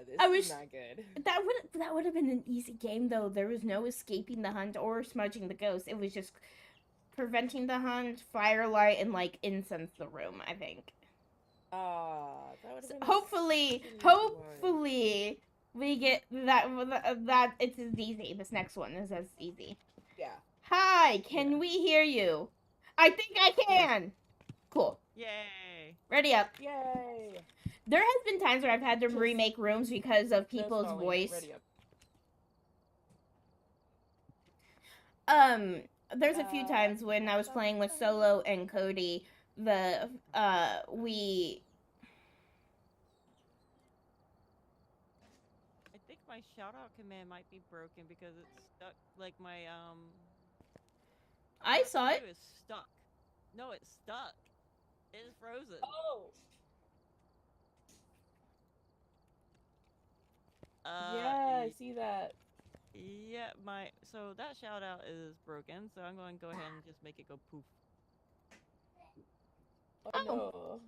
this is not good. That would have been an easy game, though. There was no escaping the hunt or smudging the ghost. It was just preventing the hunt, firelight, and, incense the room, I think. That would have been hopefully, we get that it's as easy. This next one is as easy. Yeah. Hi, can we hear you? I think I can. Cool. Yay. Ready up. Yay. There has been times where I've had to remake rooms because of people's voice. Ready up. There's a few times when I was playing with Solo and Cody, I think my shout out command might be broken because it's stuck, my I saw it. It's stuck. No, it's stuck. It is frozen. Oh. Yeah, I see that. Yeah, so that shout out is broken, so I'm going to go ahead and just make it go poof. Oh, no.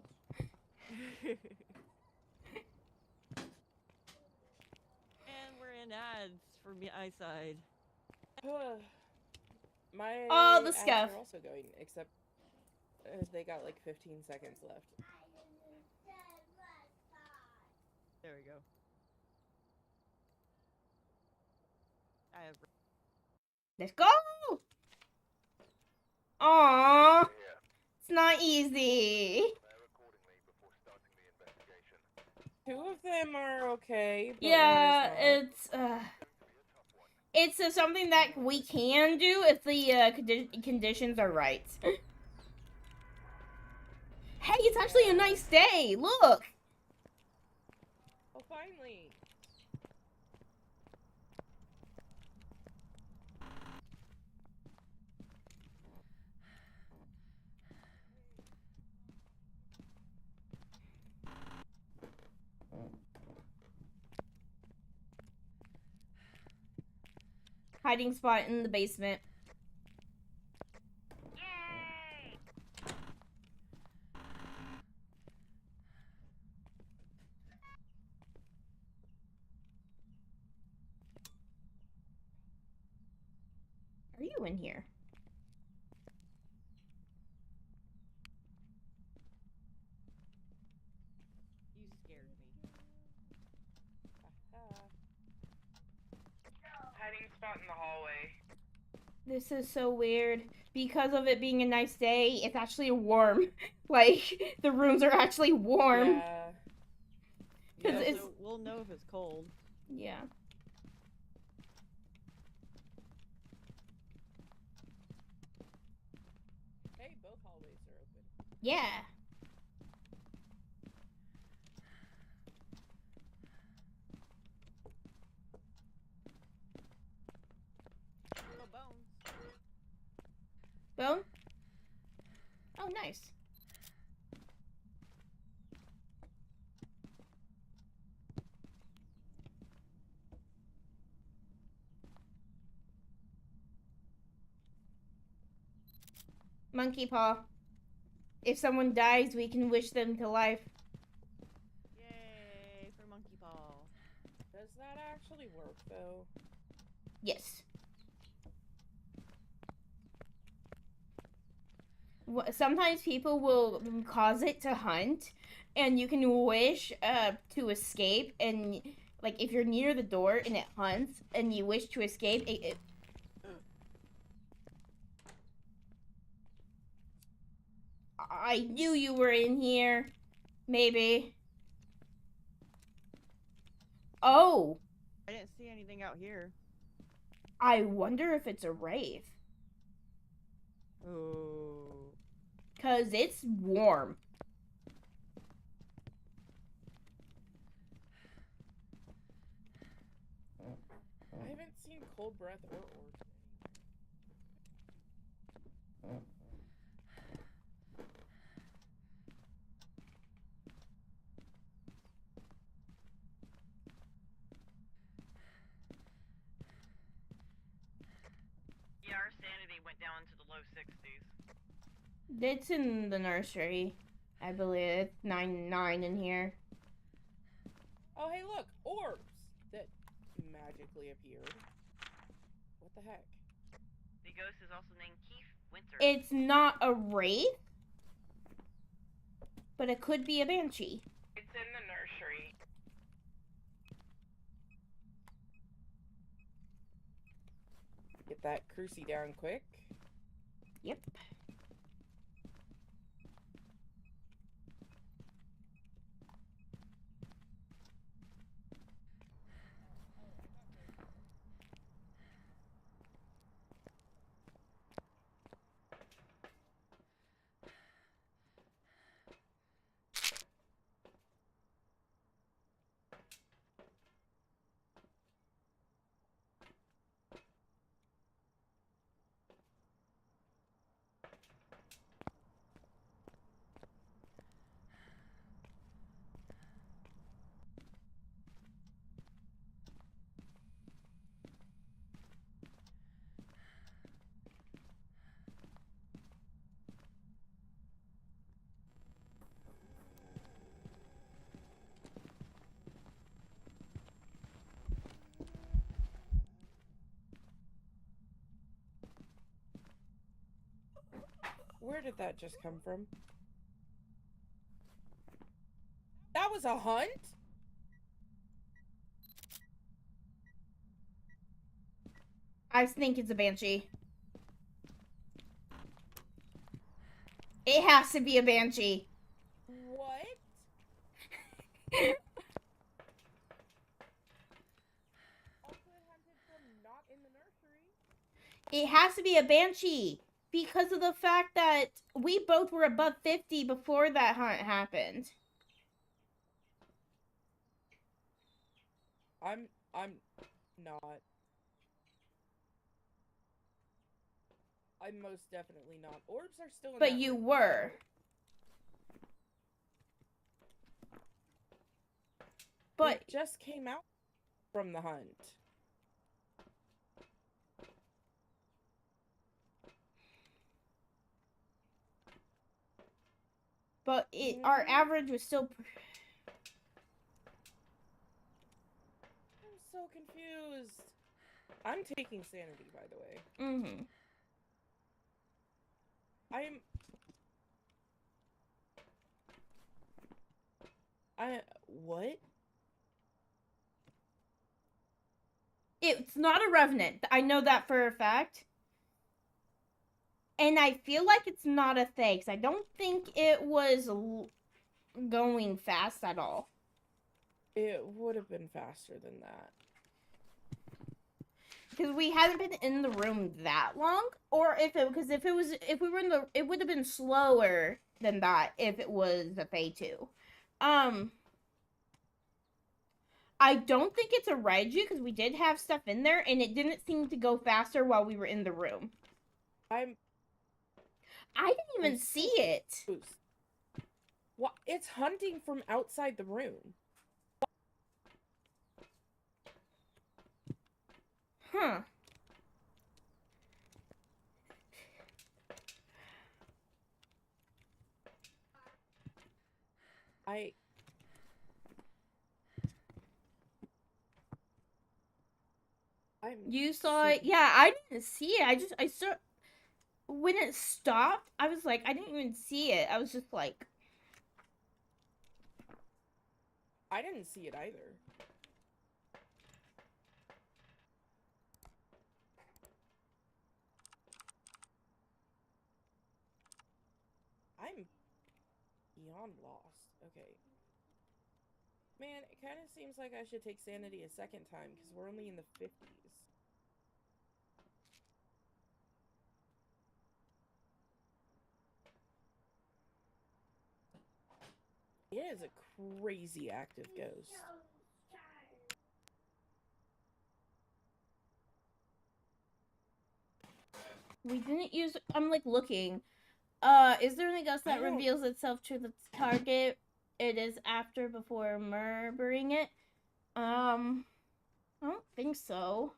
And we're in ads for me eyeside. My all the ads stuff are also going, except they got 15 seconds left. There we go. I have. Let's go! Aww! It's not easy. Two of them are okay. But Yeah, it's something that we can do if the conditions are right. Hey, it's actually a nice day. Look. Oh, finally. Hiding spot in the basement. Yay! Are you in here? You scared me. Hiding spot in the hallway. This is so weird. Because of it being a nice day, it's actually warm. Like, the rooms are actually warm. Yeah. Yeah, so we'll know if it's cold. Yeah. Hey, both hallways are open. Yeah. No bones. Bone? Oh, nice. Monkey paw. If someone dies, we can wish them to life. Yay for monkey paw. Does that actually work, though? Yes. Sometimes people will cause it to hunt, and you can wish to escape, and if you're near the door and it hunts and you wish to escape, I knew you were in here. Maybe. Oh. I didn't see anything out here. I wonder if it's a rave. Oh. 'Cause it's warm. I haven't seen cold breath or orbs. 60s. It's in the nursery. I believe it's 9 in here. Oh, hey, look! Orbs! That magically appeared. What the heck? The ghost is also named Keith Winter. It's not a wraith, but it could be a banshee. It's in the nursery. Get that crucie down quick. Yep. Where did that just come from? That was a hunt? I think it's a banshee. It has to be a banshee. What? Also, it hunted from not in the nursery. It has to be a banshee because of the fact that we both were above 50 before that hunt happened. I'm not. I'm most definitely not. Orbs are still in But that you room, were. But we just came out from the hunt. our average was still. I'm so confused. I'm taking sanity, by the way. Mm-hmm. What? It's not a revenant. I know that for a fact. And I feel like it's not a Thax. I don't think it was going fast at all. It would have been faster than that. Because we hadn't been in the room that long, or if we were in the, it would have been slower than that if it was a Fey 2. I don't think it's a Raiju because we did have stuff in there, and it didn't seem to go faster while we were in the room. I didn't even see it. What? It's hunting from outside the room. Huh. You saw it? Yeah, I didn't see it. I saw when it stopped, I was like, I didn't even see it. I was just like, I didn't see it either. I'm beyond lost. Okay. Man, it kind of seems like I should take sanity a second time because we're only in the 50s. It is a crazy active ghost. we didn't use. I'm like looking. Is there anything else that reveals itself to the target? It is after before murdering it. I don't think so.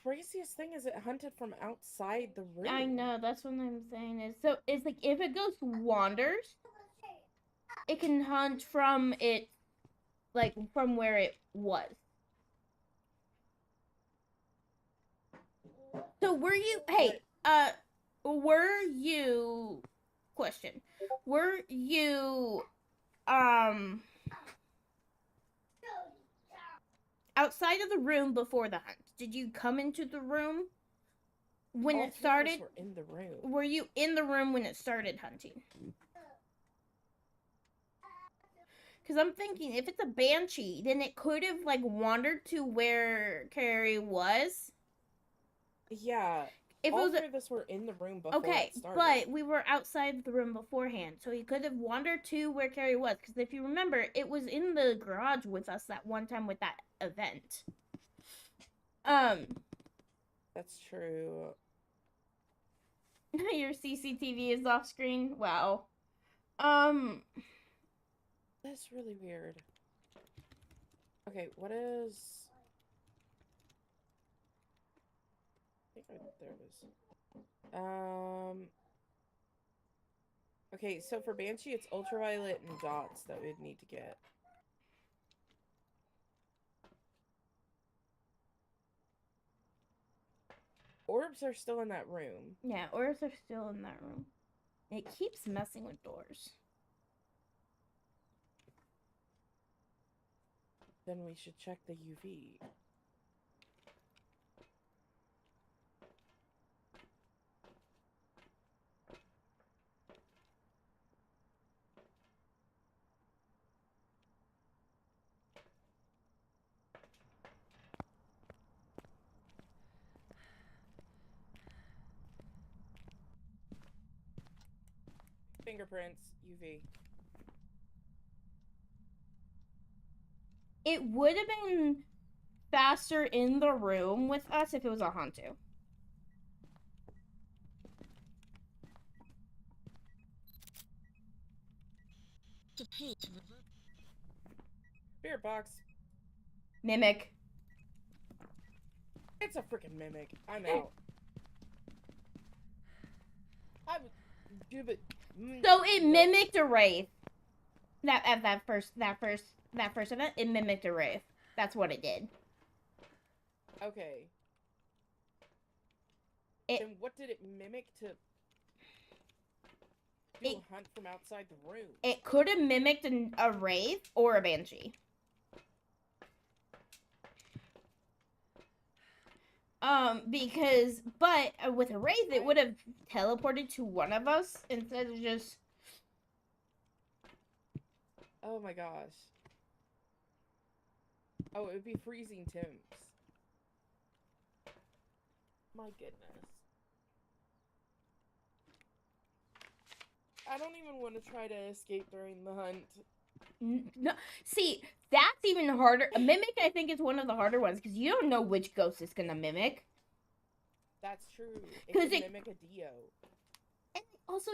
craziest thing is it hunted from outside the room. I know, that's what I'm saying. Is so it's like if a ghost wanders, it can hunt from it, like from where it was. So were you? Hey, were you? Question. Were you outside of the room before the hunt? Did you come into the room when All it three of us started? were in the room. Were you in the room when it started hunting? Because I'm thinking, if it's a banshee, then it could have like wandered to where Carrie was. Yeah. If all it was three of us were in the room before okay, it started. but we were outside the room beforehand, so he could have wandered to where Carrie was. Because if you remember, it was in the garage with us that one time with that event. That's true. Your CCTV is off screen. Wow. That's really weird. Okay, what is... I think there it is. Okay, so for Banshee, it's ultraviolet and dots that we'd need to get. Orbs are still in that room. Yeah, orbs are still in that room. It keeps messing with doors. Then we should check the UV. Fingerprints, UV. It would have been faster in the room with us if it was a Hantu. Spirit box. Mimic. It's a freaking mimic. I'm out. I would do it. So it mimicked a wraith. That first event, it mimicked a wraith. That's what it did. Okay. And what did it mimic to do a hunt from outside the room? It could have mimicked a wraith or a banshee. But with a wraith, it would have teleported to one of us instead of just... Oh my gosh. Oh, it would be freezing temps. My goodness. I don't even want to try to escape during the hunt. No, see, that's even harder. A mimic, I think, is one of the harder ones because you don't know which ghost it's gonna mimic. That's true. It 'Cause could it- mimic a Dio. And also,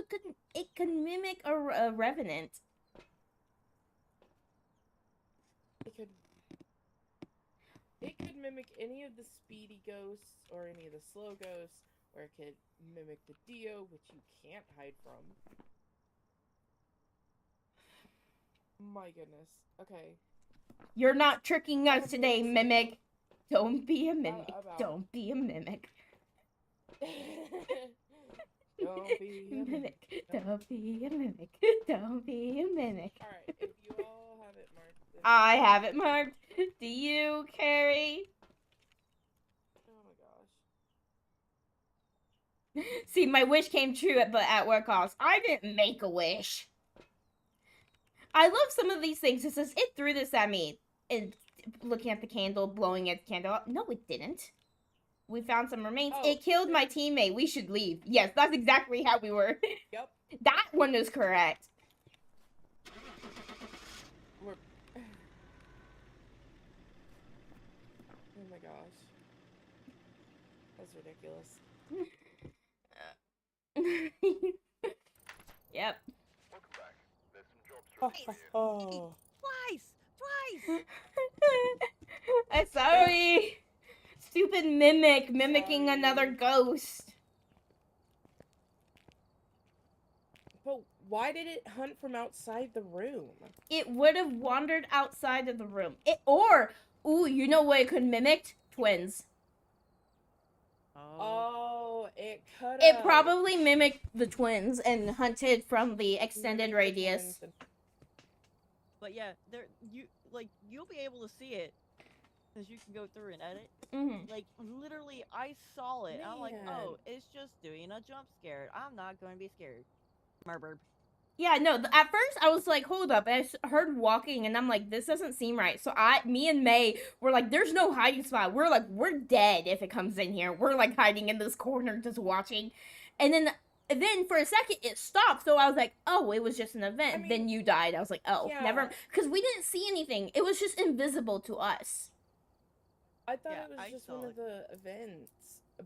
it can mimic a revenant. It could mimic any of the speedy ghosts or any of the slow ghosts, or it could mimic the Dio, which you can't hide from. My goodness. Okay. You're not tricking us today, mimic. Don't be a mimic. Don't be a mimic. Don't be a mimic. Don't be a mimic. Don't be a mimic. Alright, if you all have it marked. I have it marked. Do you, Carrie? Oh my gosh. See, my wish came true, but at what cost? I didn't make a wish. I love some of these things. It says, it threw this at me. And looking at the candle, blowing at the candle. No, it didn't. We found some remains. Oh, it killed my teammate. We should leave. Yes, that's exactly how we were. Yep. That one is correct. We're... Oh my gosh. That's ridiculous. Yep. Welcome back. There's some jobs for you. Oh. Twice! I'm sorry. stupid mimic mimicking Sorry. another ghost. But why did it hunt from outside the room? It would have wandered outside of the room. Ooh, you know what it could mimic? Twins. Oh, it could have. It probably mimicked the twins and hunted from the extended Mimicked the radius. twins and- But yeah, you'll be able to see it because you can go through and edit. Mm-hmm. Like literally, I saw it. I'm like, Man. oh, it's just doing a jump scare. I'm not going to be scared. Murder. Yeah, no, at first I was like, hold up. And I heard walking and I'm like, this doesn't seem right. So me and May were like, there's no hiding spot. We're like, we're dead if it comes in here. We're like hiding in this corner just watching. And then for a second it stopped. So I was like, oh, it was just an event. I mean, then you died. I was like, oh, yeah. never. Because we didn't see anything. It was just invisible to us. I thought Yeah, it was I just saw one it. of the events.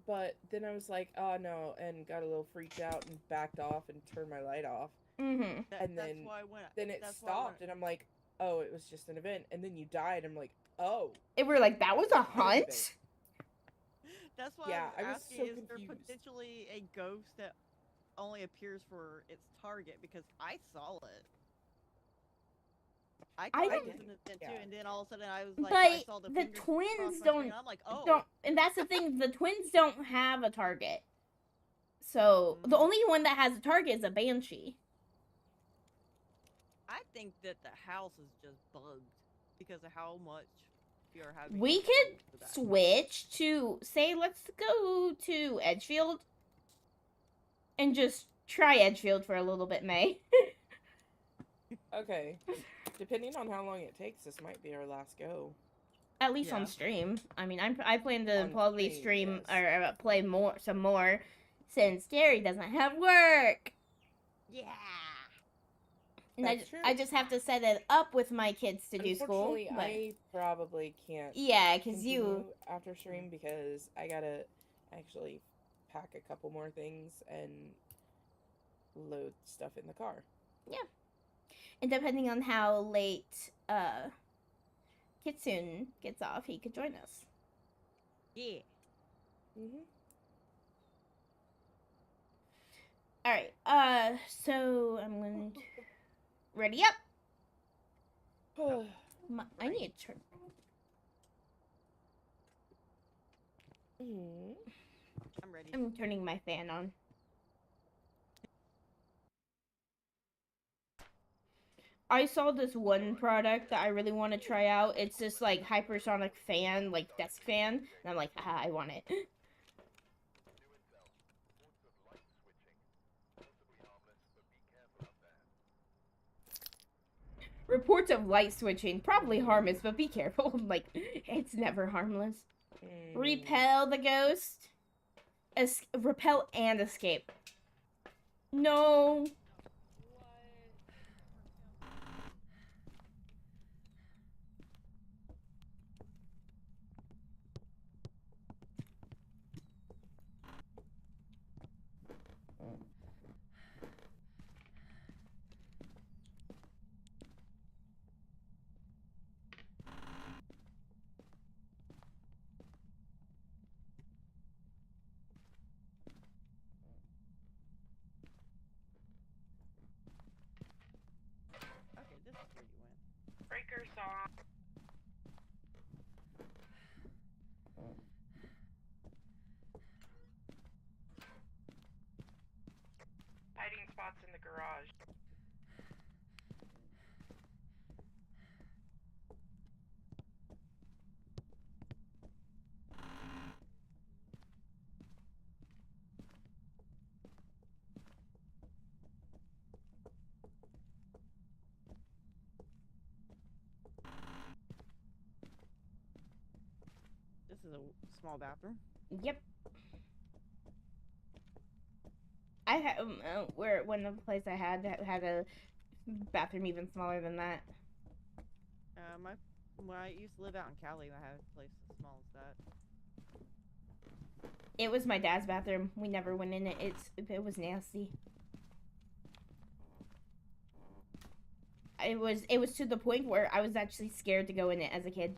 But then I was like, oh no, and got a little freaked out and backed off and turned my light off. Mm-hmm. And That's then- why when Then it that's why when- stopped, and I'm like, oh, it was just an event. And then you died. I'm like, oh. And we were like, that was a hunt? That's why Yeah, I I was was asking, so is there confused. potentially a ghost that only appears for its target? Because I saw it. I thought it don't- was an event yeah. too, and then all of a sudden I was like, I But saw the the fingers cross twins my screen, don't- and I'm like, oh, Don't, and that's the thing, the twins don't have a target. So, the only one that has a target is a banshee. I think that the house is just bugged because of how much you're having. We to could go for that. switch to, say, let's go to Edgefield. And just try Edgefield for a little bit, May. Okay. Depending on how long it takes, this might be our last go. At least Yeah. on stream. I mean, I plan to On probably stream, stream yes. or play some more since Gary doesn't have work. Yeah. And That's true. I just have to set it up with my kids to do school. Unfortunately, But I probably can't yeah, because continue after stream because I gotta actually pack a couple more things and load stuff in the car. and depending on how late Kitsune gets off, he could join us. Yeah. Mm-hmm. All right. So I'm going to ready up. I need to turn. Mm-hmm. I'm ready. I'm turning my fan on. I saw this one product that I really want to try out. It's this like hypersonic fan, like desk fan, and I'm like, ah, I want it. Reports of light switching, probably harmless, but be careful. Like, it's never harmless. Repel the ghost. Repel and escape. No. Okay, this is where you went. Breaker song. Hiding spots in the garage. This is a small bathroom. Yep. I had where one of the places I had a bathroom even smaller than that. When I used to live out in Cali, I had a place as small as that. It was my dad's bathroom. We never went in it. It was nasty. It was to the point where I was actually scared to go in it as a kid.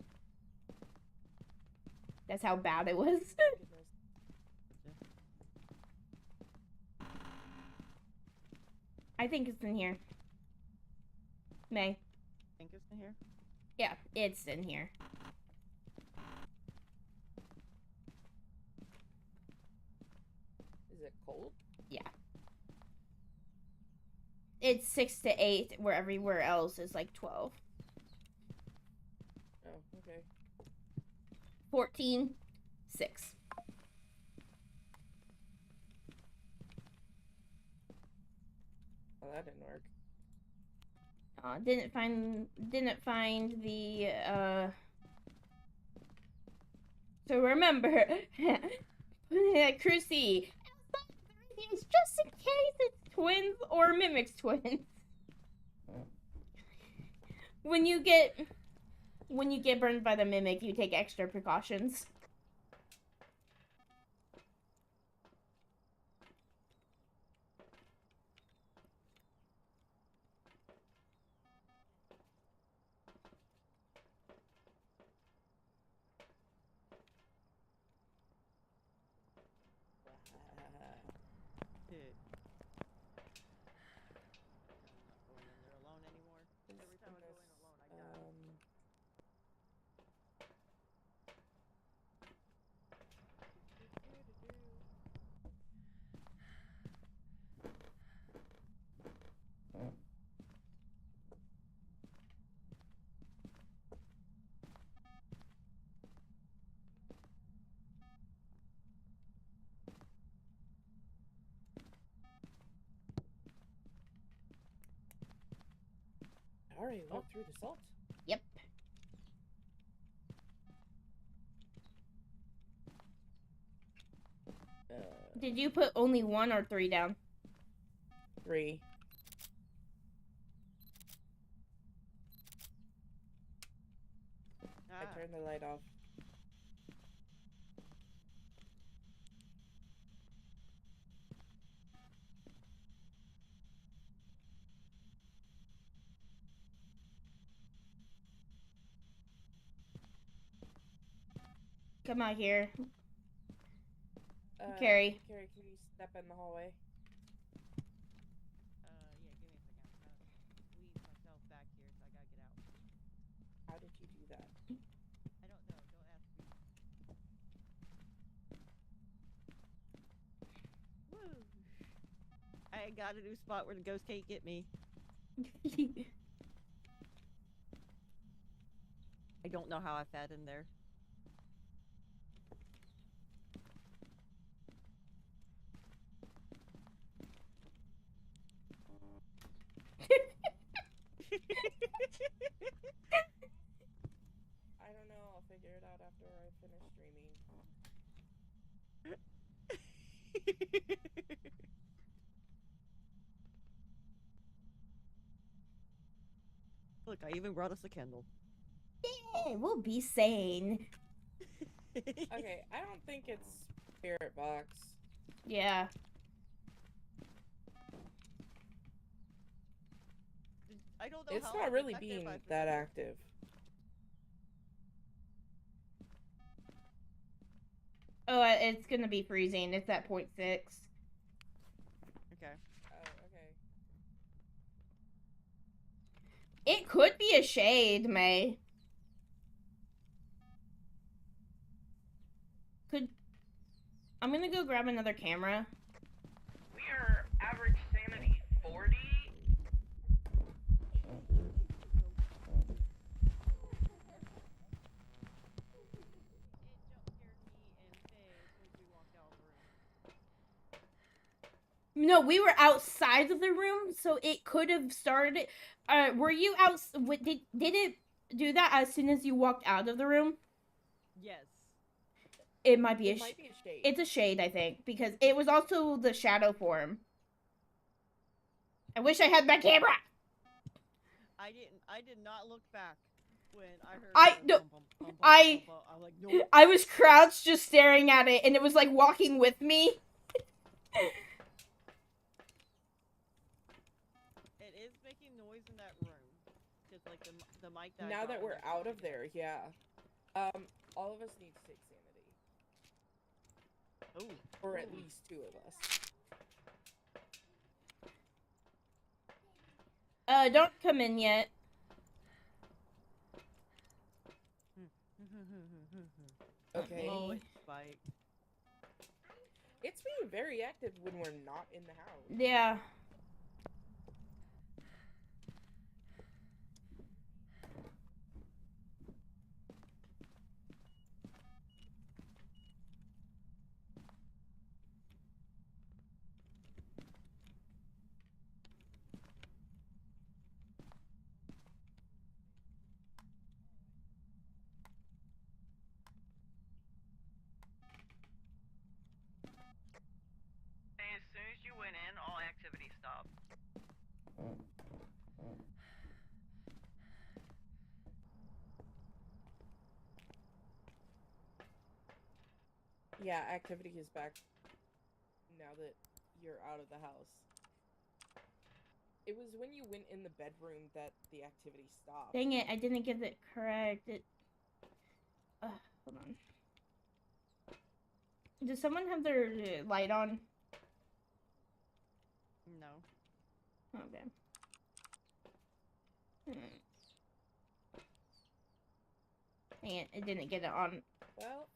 That's how bad it was. Goodness. I think it's in here. May. Think it's in here? Yeah, it's in here. Is it cold? Yeah. It's 6 to 8, where everywhere else is like 12. Oh, okay. 14, 6. Well, that didn't work. Didn't find the So remember, Chrissy, it's just in case it's twins or mimics twins. When you get burned by the mimic, you take extra precautions. Shit. I'm not going in there alone anymore. Every time I go in alone, I die. Alright, walk through the salt. Yep. Did you put only 1 or 3 down? 3. I turned the light off. Come out here. Carrie. Carrie, can you step in the hallway? Yeah, give me a second. I'm trying to squeeze myself back here, so I gotta get out. How did you do that? I don't know. Don't ask me. Woo! I got a new spot where the ghost can't get me. I don't know how I fed in there. I don't know. I'll figure it out after I finish streaming. Look, I even brought us a candle. Yeah, we'll be sane. Okay, I don't think it's spirit box. Yeah. I don't know It's how not really effective being I've that been. active. Oh, it's gonna be freezing. It's at 0.6. Okay. Oh, okay. It could be a shade, May. I'm gonna go grab another camera. We are average sanity 40. No, we were outside of the room, so it could have started. Were you out? Did it do that as soon as you walked out of the room? Yes. It might be It might be a shade. It's a shade, I think, because it was also the shadow form. I wish I had my camera. I did not look back when I heard. I I'm like, no. I was crouched, just staring at it, and it was like walking with me. It is making noise in that room. Cause like the mic that. Now that we're out of there, yeah. All of us need 6 sanity. Oh. Or at least 2 of us. Don't come in yet. Okay. Oh, it's spiked. It's being very active when we're not in the house. Yeah. As soon as you went in, all activity stopped. Yeah, activity is back now that you're out of the house. It was when you went in the bedroom that the activity stopped. Dang it, I didn't get it correct. Hold on. Does someone have their light on? No. Okay. Dang it, I didn't get it on. Well,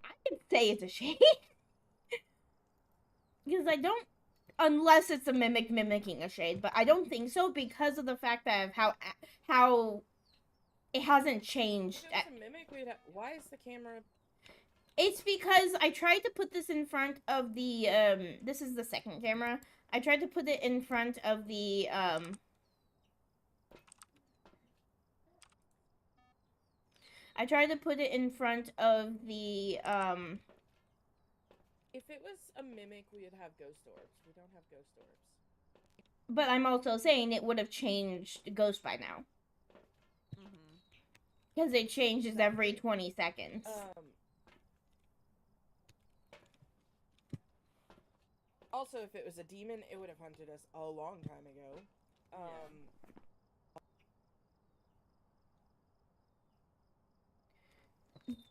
I can say it's a shade. Because I don't, unless it's a mimic mimicking a shade, but I don't think so because of the fact that how it hasn't changed. if it was a mimic, why is the camera... It's because I tried to put this in front of the, this is the second camera. I tried to put it in front of the, I tried to put it in front of the, If it was a mimic, we would have ghost orbs. We don't have ghost orbs. but I'm also saying it would have changed Ghost by now. Mm-hmm. Because it changes every 20 seconds. Also, if it was a demon, it would have hunted us a long time ago.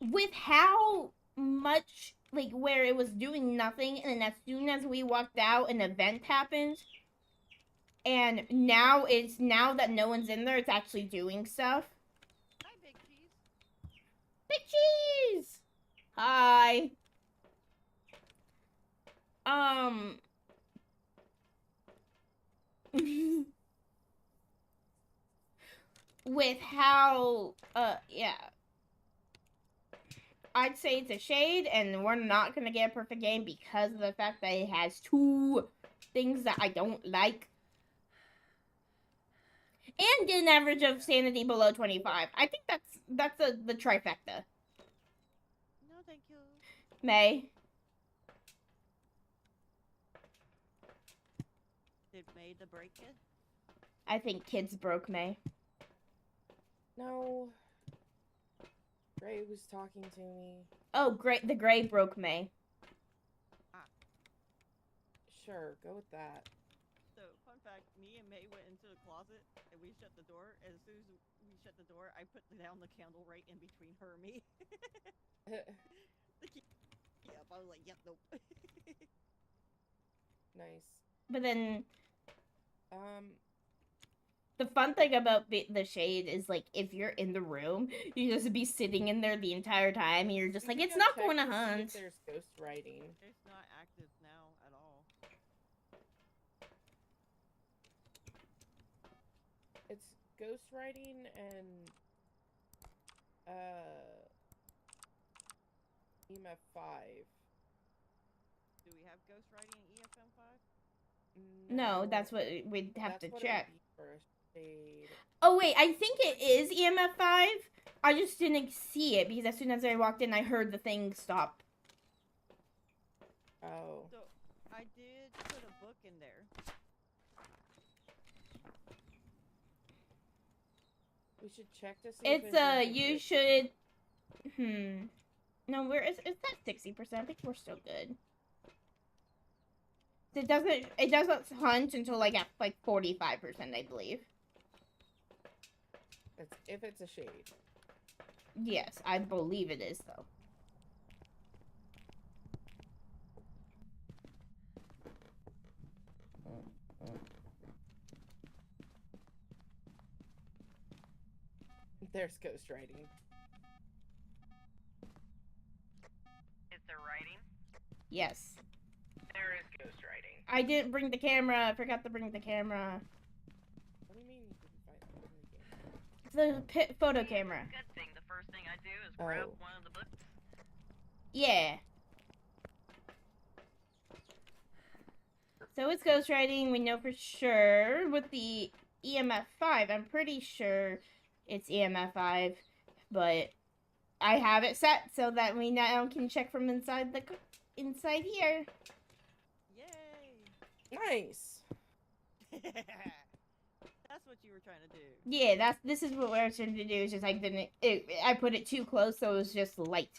With how much, like, where it was doing nothing, and then as soon as we walked out, an event happened. And now that no one's in there, it's actually doing stuff. Hi, Big Cheese. Big Cheese! Hi. With how, yeah. I'd say it's a shade, and we're not gonna get a perfect game because of the fact that it has 2 things that I don't like. And get an average of sanity below 25. I think that's the trifecta. No, thank you. May. Did May the break it? I think kids broke May. No. Gray was talking to me. Oh, great. The gray broke May. Sure, go with that. So, fun fact, me and May went into the closet, and we shut the door. As soon as we shut the door, I put down the candle right in between her and me. Yep, I was like, yep, nope. Nice. But then, the fun thing about the shade is, like, if you're in the room, you just be sitting in there the entire time, and you're just like, it's not going to hunt. There's ghost writing. It's not active now at all. It's ghost writing and EMF 5. Do we have ghost writing in EFM 5? No, that's what we'd have to check. For a shade. Oh wait, I think it is EMF 5. I just didn't see it because as soon as I walked in, I heard the thing stop. Oh. So, I did put a book in there. We should check to see It's, you should... No, it's at 60%. I think we're still good. It doesn't hunt until, like, at, like, 45%, I believe. If it's a shade. Yes, I believe it is, though. There's ghost writing. Is there writing? Yes. There is ghost writing. I didn't bring the camera. I forgot to bring the camera. What do you mean you didn't find it in the game? It's the photo camera. Good thing. The first thing I do is grab Oh. one of the books. Yeah. So it's ghostwriting. We know for sure with the EMF 5. I'm pretty sure it's EMF 5, but I have it set so that we now can check from inside inside here. Yay! Nice. That's what you were trying to do. Yeah, this is what we're trying to do. It's just I didn't. I put it too close, so it was just light.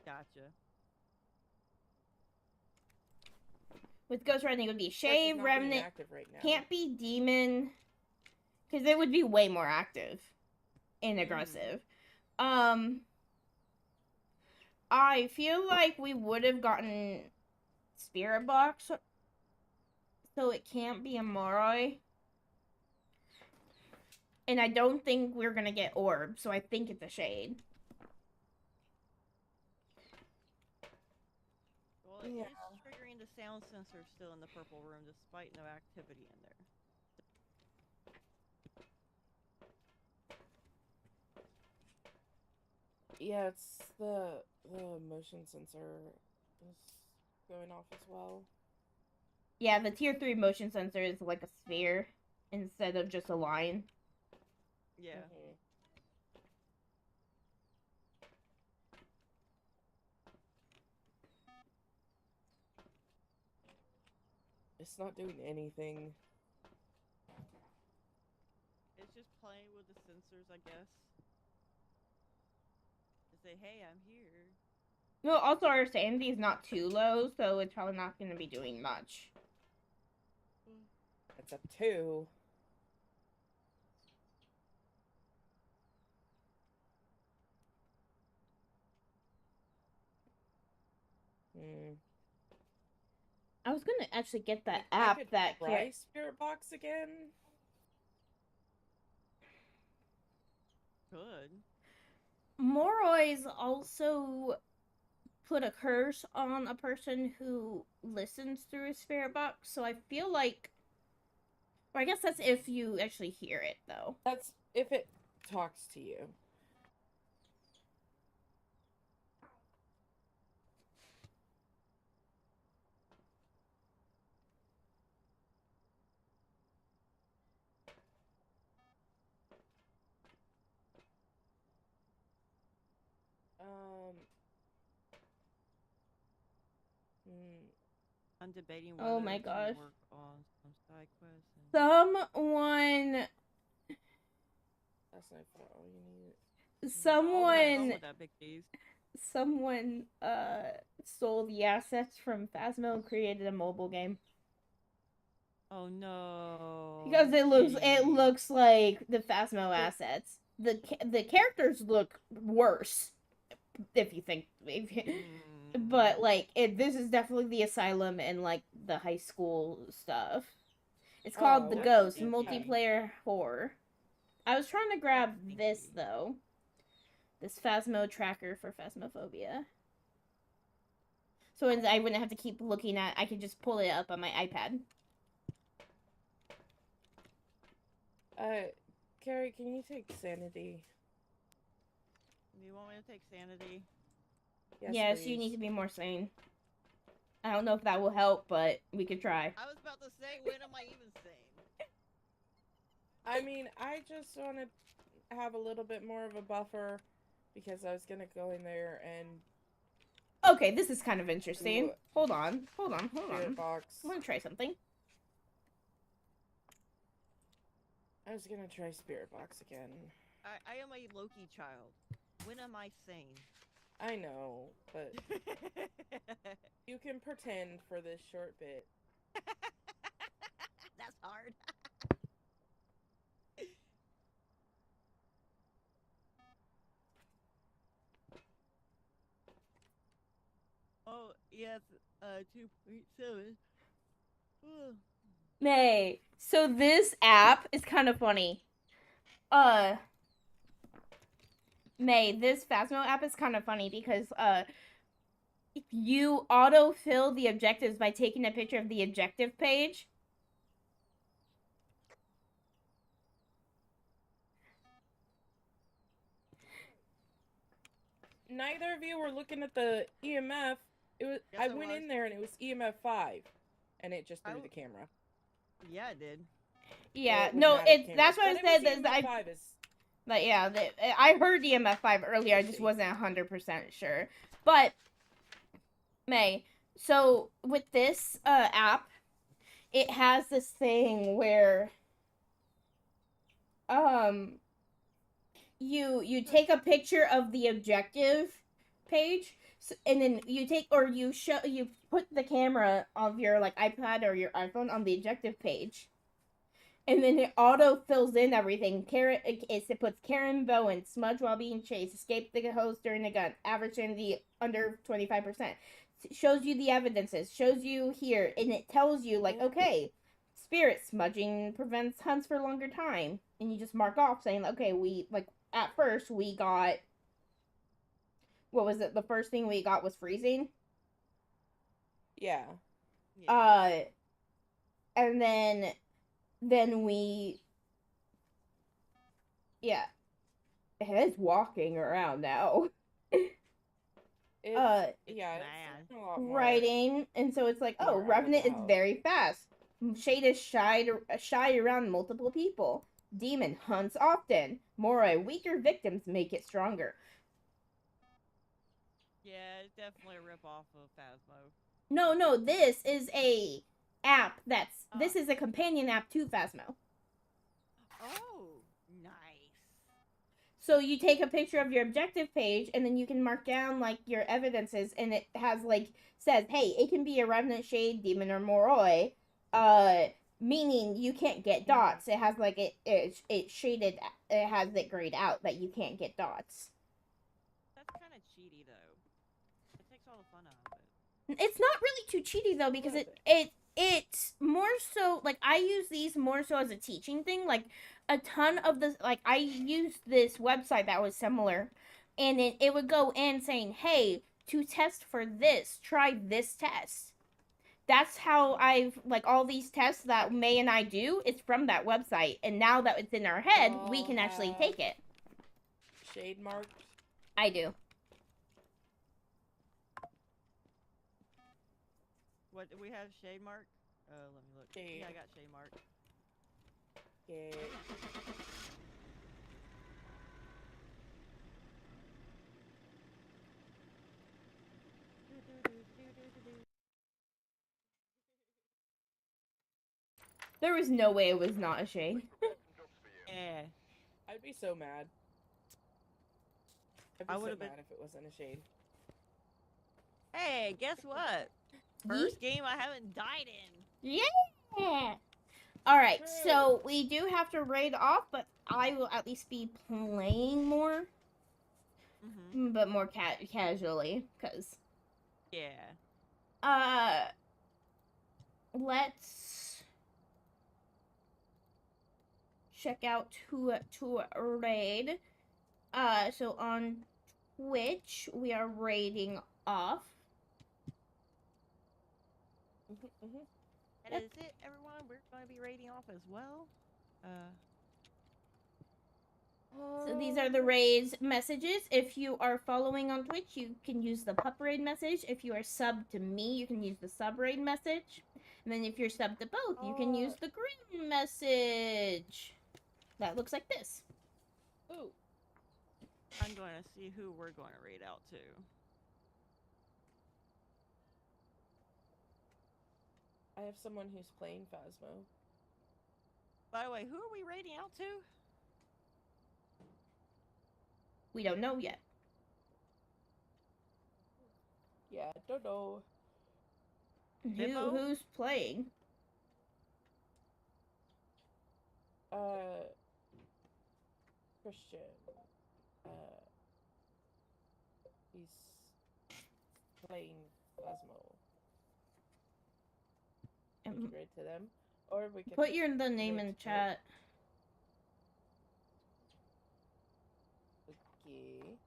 Gotcha. With ghostwriting, it would be This is shave, not being remnant, active right now. can't be demon, because it would be way more active and aggressive. I feel like we would have gotten spirit box, so it can't be a Moroi. And I don't think we're gonna get orb, so I think it's a shade. Well, it Yeah. is triggering the sound sensor still in the purple room despite no activity in there. Yeah, it's the motion sensor is going off as well. Yeah, the tier 3 motion sensor is like a sphere instead of just a line. Yeah. Mhm. It's not doing anything. It's just playing with the sensors, I guess. To say, hey, I'm here. No, also our sanity is not too low, so it's probably not going to be doing much. It's up 2. Hmm. I was going to actually get that I app could that try Spirit Box again. Good. Morois also put a curse on a person who listens through a spirit box, so I feel like, or I guess that's if you actually hear it, though. That's if it talks to you. Hmm. I'm debating Oh whether my to gosh. work on some side quests. And... Someone, That's not all you need. I'll have fun someone, with that big cheese. someone, stole the assets from Phasmo and created a mobile game. Oh no. Because it Jeez. looks like the Phasmo assets. The characters look worse, if you think. But like this is definitely the asylum and like the high school stuff. It's called Oh, The that's Ghost stinky. Multiplayer Horror. I was trying to grab That's this stinky. though. This Phasmo tracker for Phasmophobia. So I wouldn't have to keep looking at. I could just pull it up on my iPad. Carrie, can you take sanity? Do you want me to take sanity? Yes, you please. need to be more sane. I don't know if that will help, but we could try. I was about to say, when am I even sane? I mean, I just want to have a little bit more of a buffer because I was gonna go in there and Okay, this is kind of interesting. Ooh. Hold on. Spirit Box. I want to try something. I was gonna try Spirit Box again. I am a Loki child. When am I sane? I know, but you can pretend for this short bit. That's hard. Oh, yes, 2.7. May. So this app is kind of funny. May, this Phasmo app is kind of funny because you autofill the objectives by taking a picture of the objective page. Neither of you were looking at the EMF. It was. Yes, I I went was. in there and it was EMF 5, and it just threw the camera. Yeah, it did. Yeah, It would no, not have it's cameras, that's what I but said. it was That EMF 5 is. Like, yeah, I heard EMF 5 earlier. I just See. wasn't 100% sure. But May, so with this app, it has this thing where you take a picture of the objective page, and then you put the camera of your like iPad or your iPhone on the objective page, and then it auto fills in everything. It puts Karen Bowen, smudge while being chased, escape the host during the gun, average sanity under 25%. Shows you the evidences, shows you here, and it tells you, like, okay, spirit smudging prevents hunts for a longer time. And you just mark off saying, okay, at first we got, what was it? The first thing we got was freezing. Yeah. And then we, yeah, it's walking around now. It's, yeah, Man. it's a lot more. Writing, and so it's like, oh, more out of Revenant the is house. very fast. Shade is shy around multiple people. Demon hunts often. Morai, weaker victims make it stronger. Yeah, it's definitely a rip-off of Phasmo. No, this is a app this is a companion app to Phasmo. Oh, nice. So you take a picture of your objective page, and then you can mark down like your evidences, and it has like says, hey, it can be a Revenant, Shade, Demon, or Moroi. Meaning you can't get dots. It has like it shaded. It has it grayed out that you can't get dots. That's kind of cheaty though. It takes all the fun out of it. It's not really too cheaty though, because it's more so like I use these more so as a teaching thing. Like a ton of this, like I used this website that was similar, and it would go in saying, hey, to test for this, try this test. That's how I've like all these tests that May and I do. It's from that website, and now that it's in our head, we can actually take it. Shade marked. I do. What do we have? Shade mark? Let me look. Shade. Yeah, I got shade mark. Okay. There was no way it was not a shade. Yeah. I'd be so mad. I'd be I so would've mad been- if it wasn't a shade. Hey, guess what? First game I haven't died in. Yeah. All right, True. so we do have to raid off, but I will at least be playing more, Mm-hmm. but more casually, cause Yeah. let's check out to raid. So on Twitch we are raiding off. That is it, everyone. We're going to be raiding off as well. So these are the raids messages. If you are following on Twitch, you can use the pup raid message. If you are subbed to me, you can use the sub raid message. And then if you're subbed to both, you can use the green message. That looks like this. Ooh. I'm going to see who we're going to raid out to. I have someone who's playing Phasmo. By the way, who are we raiding out to? We don't know yet. Yeah, don't know. Bimbo? Who's playing? Christian. He's playing Phasmo. We can raid to them, or we can Put the name raid in to chat. Okay.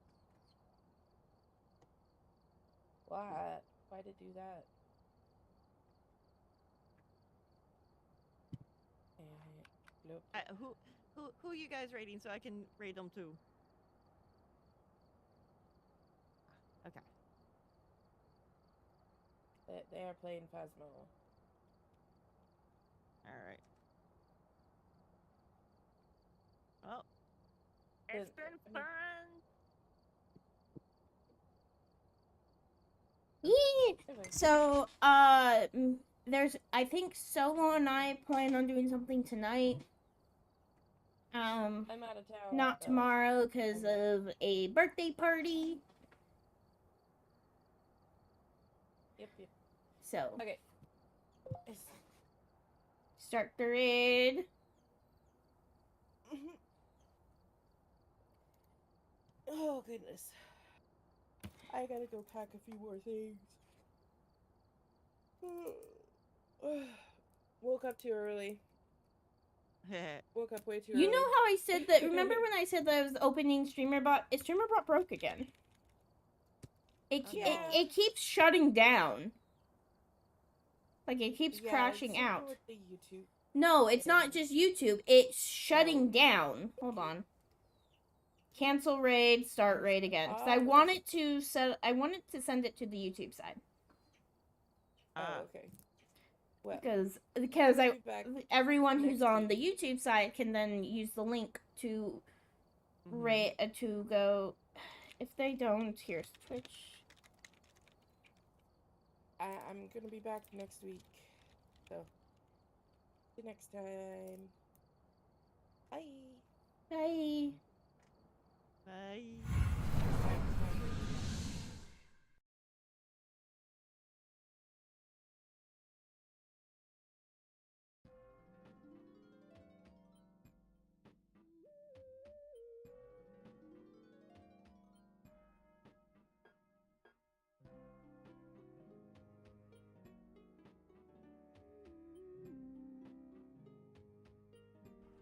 flat. Why'd it do that? Nope. Who are you guys rating so I can rate them too? Okay. They are playing Phasmo. All right. Well, It's been fun. Yeah. So, there's, I think Solo and I plan on doing something tonight. I'm out of town. Not though. tomorrow because of a birthday party. Yep. So, Okay. start the raid. Oh goodness. I gotta go pack a few more things. Woke up too early. Woke up way too early. You know how I said that? Remember when I said that I was opening StreamerBot? StreamerBot broke again. It keeps shutting down. Like it keeps crashing out. With the YouTube. No, it's not just YouTube. It's shutting down. Hold on. Cancel raid, start raid again. Because I wanted to send it to the YouTube side. Oh, okay. Well, Because everyone who's on the YouTube side can then use the link to raid to go. If they don't, here's Twitch. I'm gonna be back next week. So, see you next time. Bye. Bye. Bye.